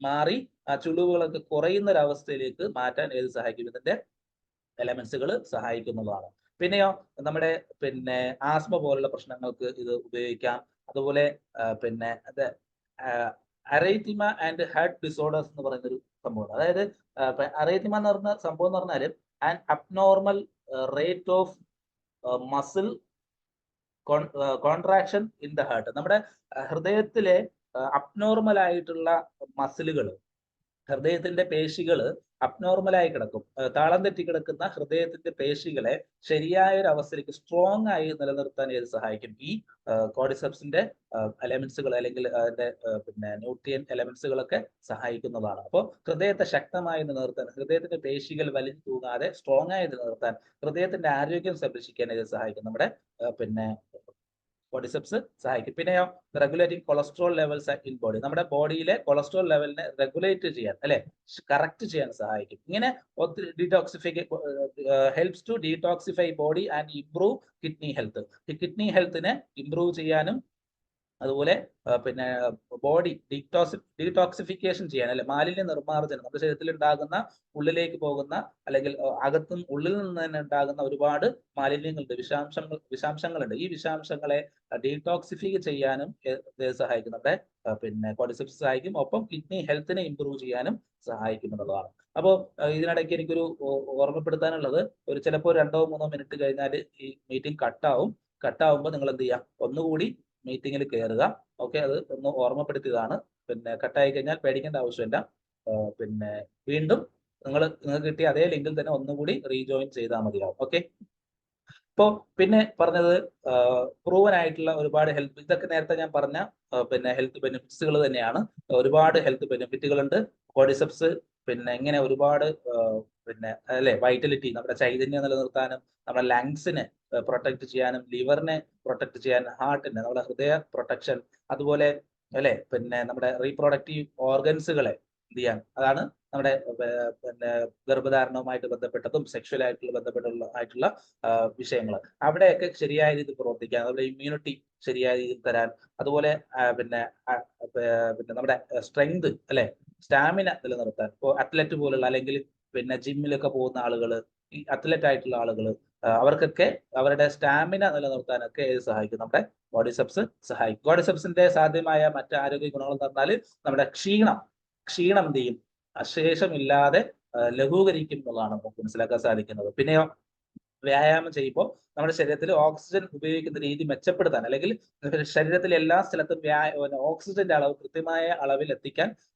മാറി ആ ചുളിവുകളൊക്കെ കുറയുന്ന ഒരു അവസ്ഥയിലേക്ക് മാറ്റാൻ ഏത് സഹായിക്കും, ഇതിന്റെ എലമെന്റ്സുകൾ സഹായിക്കുന്നതാണ്. പിന്നെയോ നമ്മുടെ ആസ്മ പോലുള്ള പ്രശ്നങ്ങൾക്ക് ഇത് ഉപയോഗിക്കാം. അതുപോലെ അറൈത്തിമ ആൻഡ് ഹാർട്ട് ഡിസോർഡേഴ്സ് എന്ന് പറയുന്ന ഒരു സംഭവമാണ്. അതായത് അറൈത്തിമ എന്ന് പറഞ്ഞ സംഭവം എന്ന് പറഞ്ഞാൽ an abnormal rate of muscle contraction in the heart. നമ്മുടെ ഹൃദയത്തിലെ അബ്നോർമൽ ആയിട്ടുള്ള മസിലുകൾ, ഹൃദയത്തിന്റെ പേശികൾ അബ്നോർമലായി കിടക്കും. താളം തെറ്റി കിടക്കുന്ന ഹൃദയത്തിന്റെ പേശികളെ ശരിയായ ഒരു അവസ്ഥയിലേക്ക് സ്ട്രോങ് ആയി നിലനിർത്താൻ ഏത് സഹായിക്കും, ഈ കോർഡിസെപ്സിന്റെ എലമെന്റ്സുകൾ അല്ലെങ്കിൽ അതിന്റെ ന്യൂട്രിയൻ എലമെന്റ്സുകളൊക്കെ സഹായിക്കുന്നതാണ്. അപ്പോൾ ഹൃദയത്തെ ശക്തമായി നിലനിർത്താൻ, ഹൃദയത്തിന്റെ പേശികൾ വലിഞ്ഞു തൂങ്ങാതെ സ്ട്രോങ് ആയി നിലനിർത്താൻ, ഹൃദയത്തിന്റെ ആരോഗ്യം സംരക്ഷിക്കാൻ ഇത് സഹായിക്കും, നമ്മുടെ കോർഡിസെപ്സ് സഹായിക്കും. പിന്നെയോ regulating cholesterol levels in body. നമ്മുടെ ബോഡിയിലെ കൊളസ്ട്രോൾ ലെവലിനെ റെഗുലേറ്റ് ചെയ്യാൻ അല്ലെ, കറക്റ്റ് ചെയ്യാൻ സഹായിക്കും. ഇങ്ങനെ helps to detoxify body and improve kidney health. ഈ കിഡ്നി ഹെൽത്തിനെ ഇംപ്രൂവ് ചെയ്യാനും, അതുപോലെ ബോഡി ഡീടോക്സിഫിക്കേഷൻ ചെയ്യാൻ അല്ലെ, മാലിന്യ നിർമ്മാർജ്ജനം, നമ്മുടെ ശരീരത്തിൽ ഉണ്ടാകുന്ന, ഉള്ളിലേക്ക് പോകുന്ന അല്ലെങ്കിൽ ഉള്ളിൽ നിന്ന് തന്നെ ഉണ്ടാകുന്ന ഒരുപാട് മാലിന്യങ്ങളുണ്ട്, വിഷാംശങ്ങളുണ്ട്. ഈ വിഷാംശങ്ങളെ ഡീടോക്സിഫൈ ചെയ്യാനും സഹായിക്കും, നമ്മുടെ കോർഡിസെപ്സ് സഹായിക്കും. ഒപ്പം കിഡ്നി ഹെൽത്തിനെ ഇംപ്രൂവ് ചെയ്യാനും സഹായിക്കുമെന്നുള്ളതാണ്. അപ്പോൾ ഇതിനിടയ്ക്ക് എനിക്കൊരു ഓർമ്മപ്പെടുത്താനുള്ളത്, ചിലപ്പോൾ 2-3 മിനിറ്റ് കഴിഞ്ഞാൽ ഈ മീറ്റിംഗ് കട്ടാവുമ്പോൾ നിങ്ങൾ എന്ത് ചെയ്യാം, ഒന്നുകൂടി മീറ്റിംഗിൽ കയറുക. ഓക്കെ, അത് ഒന്ന് ഓർമ്മപ്പെടുത്തിയതാണ്. കട്ടായി കഴിഞ്ഞാൽ പേടിക്കേണ്ട ആവശ്യമില്ല. വീണ്ടും നിങ്ങൾക്ക് കിട്ടിയ അതേ ലിങ്കിൽ തന്നെ ഒന്നുകൂടി റീജോയിൻ ചെയ്താൽ മതിയാവും. ഓക്കെ, ഇപ്പോ പറഞ്ഞത് പ്രൂവൻ ആയിട്ടുള്ള ഒരുപാട് ഹെൽത്ത്, ഇതൊക്കെ നേരത്തെ ഞാൻ പറഞ്ഞ ഹെൽത്ത് ബെനിഫിറ്റ്സുകൾ തന്നെയാണ്. ഒരുപാട് ഹെൽത്ത് ബെനിഫിറ്റുകൾ ഉണ്ട്. കോർഡിസെപ്സ് ഇങ്ങനെ ഒരുപാട് അല്ലെ, വൈറ്റലിറ്റി, നമ്മുടെ ചൈതന്യം നിലനിർത്താനും, നമ്മുടെ ലങ്സിനെ പ്രൊട്ടക്ട് ചെയ്യാനും, ലിവറിനെ പ്രൊട്ടക്ട് ചെയ്യാൻ, ഹാർട്ടിനെ, നമ്മുടെ ഹൃദയ പ്രൊട്ടക്ഷൻ, അതുപോലെ അല്ലെ നമ്മുടെ റീപ്രൊഡക്റ്റീവ് ഓർഗൻസുകളെ എന്ത് ചെയ്യാൻ. അതാണ് നമ്മുടെ പിന്നെ ഗർഭധാരണവുമായിട്ട് ബന്ധപ്പെട്ടതും സെക്ഷൽ ആയിട്ടുള്ള ആയിട്ടുള്ള വിഷയങ്ങൾ. അവിടെയൊക്കെ ശരിയായ രീതിയിൽ പ്രവർത്തിക്കാൻ, അതുപോലെ ഇമ്മ്യൂണിറ്റി ശരിയായ രീതിയിൽ തരാൻ, അതുപോലെ പിന്നെ പിന്നെ നമ്മുടെ സ്ട്രെങ്ത് അല്ലെ, സ്റ്റാമിന നിലനിർത്താൻ. ഇപ്പോൾ അത്ലറ്റ് പോലുള്ള അല്ലെങ്കിൽ പിന്നെ ജിമ്മിലൊക്കെ പോകുന്ന ആളുകൾ, ഈ അത്ലറ്റ് ആയിട്ടുള്ള ആളുകൾ, അവർക്കൊക്കെ അവരുടെ സ്റ്റാമിന നിലനിർത്താനൊക്കെ ഇത് സഹായിക്കും. നമ്മുടെ ബോഡിസെപ്സ് സഹായിക്കും. ബോഡിസെപ്സിന്റെ സാധ്യമായ മറ്റ് ആരോഗ്യ ഗുണങ്ങൾ എന്ന് പറഞ്ഞാൽ നമ്മുടെ ക്ഷീണം എന്ത് ചെയ്യും, അശേഷമില്ലാതെ ലഘൂകരിക്കും എന്നുള്ളതാണ് നമുക്ക് മനസ്സിലാക്കാൻ സാധിക്കുന്നത്. പിന്നെയോ വ്യായാമം ചെയ്യുമ്പോൾ നമ്മുടെ ശരീരത്തിൽ ഓക്സിജൻ ഉപയോഗിക്കുന്ന രീതി മെച്ചപ്പെടുത്താൻ, അല്ലെങ്കിൽ ശരീരത്തിലെ എല്ലാ സ്ഥലത്തും ഓക്സിജന്റെ അളവ് കൃത്യമായ അളവിൽ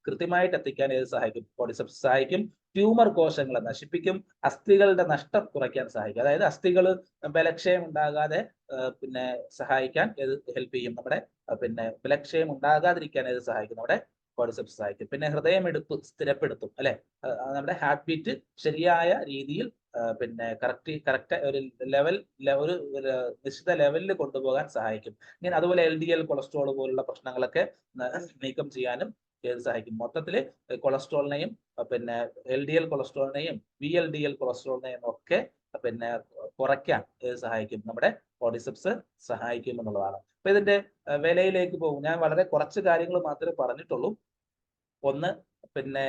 കൃത്യമായിട്ട് എത്തിക്കാൻ ഇത് സഹായിക്കും. ബോഡിസെപ്സ് സഹായിക്കും. ട്യൂമർ കോശങ്ങളെ നശിപ്പിക്കും. അസ്ഥികളുടെ നഷ്ടം കുറയ്ക്കാൻ സഹായിക്കും. അതായത് അസ്ഥികൾ ബലക്ഷയം ഉണ്ടാകാതെ പിന്നെ സഹായിക്കാൻ ഇത് ഹെൽപ്പ് ചെയ്യും. നമ്മുടെ പിന്നെ ബലക്ഷയം ഉണ്ടാകാതിരിക്കാൻ ഇത് സഹായിക്കും. നമ്മുടെ ബോഡിസെപ്സ് സഹായിക്കും. പിന്നെ ഹൃദയമെടുപ്പ് സ്ഥിരപ്പെടുത്തും അല്ലെ, നമ്മുടെ ഹാർട്ട് ബീറ്റ് ശരിയായ രീതിയിൽ പിന്നെ കറക്റ്റ് ഒരു ഒരു നിശ്ചിത ലെവലിൽ കൊണ്ടുപോകാൻ സഹായിക്കും. ഇങ്ങനെ അതുപോലെ LDL കൊളസ്ട്രോൾ പോലുള്ള പ്രശ്നങ്ങളൊക്കെ നീക്കം ചെയ്യാനും ഇത് സഹായിക്കും. മൊത്തത്തില് കൊളസ്ട്രോളിനെയും പിന്നെ LDL കൊളസ്ട്രോളിനെയും VLDL കൊളസ്ട്രോളിനെയും ഒക്കെ പിന്നെ കുറയ്ക്കാൻ ഇത് സഹായിക്കും. നമ്മുടെ ബോഡിസെപ്സ് സഹായിക്കും എന്നുള്ളതാണ്. അപ്പൊ ഇതിന്റെ വിലയിലേക്ക് പോകും. ഞാൻ വളരെ കുറച്ച് കാര്യങ്ങൾ മാത്രമേ പറഞ്ഞിട്ടുള്ളൂ. ഒന്ന്, പിന്നെ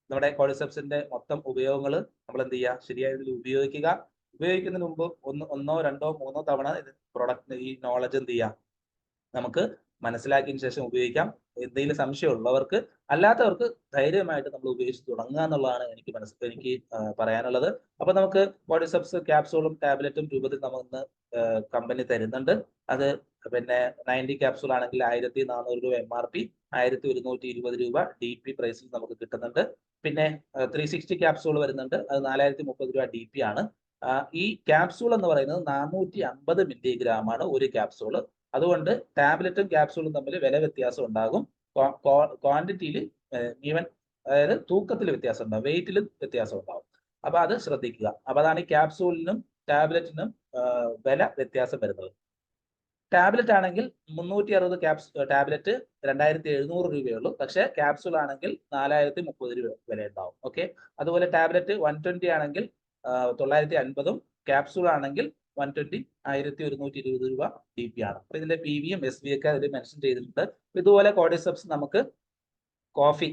നമ്മുടെ കോഡിസെപ്സിന്റെ മൊത്തം ഉപയോഗങ്ങൾ നമ്മൾ എന്ത് ചെയ്യുക, ശരിയായ രീതിയിൽ ഉപയോഗിക്കുക. ഉപയോഗിക്കുന്നതിന് മുമ്പ് ഒന്നോ രണ്ടോ മൂന്നോ തവണ പ്രൊഡക്റ്റ് ഈ നോളജ് എന്ത് ചെയ്യുക, നമുക്ക് മനസ്സിലാക്കിയതിനു ശേഷം ഉപയോഗിക്കാം. എന്തെങ്കിലും സംശയം ഉള്ളവർക്ക്, അല്ലാത്തവർക്ക് ധൈര്യമായിട്ട് നമ്മൾ ഉപയോഗിച്ച് തുടങ്ങുക എന്നുള്ളതാണ് എനിക്ക് പറയാനുള്ളത്. അപ്പൊ നമുക്ക് ബോഡിസെപ്സ് ക്യാപ്സൂളും ടാബ്ലറ്റും രൂപത്തിൽ നമുക്ക് കമ്പനി തരുന്നുണ്ട്. അത് പിന്നെ 90 ക്യാപ്സൂൾ ആണെങ്കിൽ 1400 രൂപ MRP, 1120 രൂപ DP പ്രൈസിൽ നമുക്ക് കിട്ടുന്നുണ്ട്. പിന്നെ 360 ക്യാപ്സൂൾ വരുന്നുണ്ട്, അത് 4030 രൂപ DP ആണ്. ഈ ക്യാപ്സൂൾ എന്ന് പറയുന്നത് 450 മില്ലിഗ്രാം ആണ് ഒരു ക്യാപ്സൂള്. അതുകൊണ്ട് ടാബ്ലറ്റും ക്യാപ്സൂളും തമ്മിൽ വില വ്യത്യാസം ഉണ്ടാകും. ക്വാണ്ടിറ്റിയിൽ ഈവൻ, അതായത് തൂക്കത്തിൽ വ്യത്യാസം ഉണ്ടാകും, വെയിറ്റിൽ വ്യത്യാസം ഉണ്ടാകും. അപ്പൊ അത് ശ്രദ്ധിക്കുക. അപ്പൊ അതാണ് ഈ ക്യാപ്സൂളിനും ടാബ്ലറ്റിനും വില വ്യത്യാസം വരുന്നത്. ടാബ്ലറ്റ് ആണെങ്കിൽ 360 ടാബ്ലറ്റ് 2700 രൂപയുള്ളൂ. പക്ഷെ ക്യാപ്സൂൾ ആണെങ്കിൽ 4030 രൂപ വില ഉണ്ടാവും. ഓക്കെ. അതുപോലെ ടാബ്ലറ്റ് 120 ആണെങ്കിൽ 950, ക്യാപ്സൂൾ ആണെങ്കിൽ 120 1120 രൂപ DP ആണ്. അപ്പൊ ഇതിന്റെ PV യും SV ഒക്കെ അതിൽ മെൻഷൻ ചെയ്തിട്ടുണ്ട്. ഇതുപോലെ കോഡിസെപ്സ് നമുക്ക് കോഫി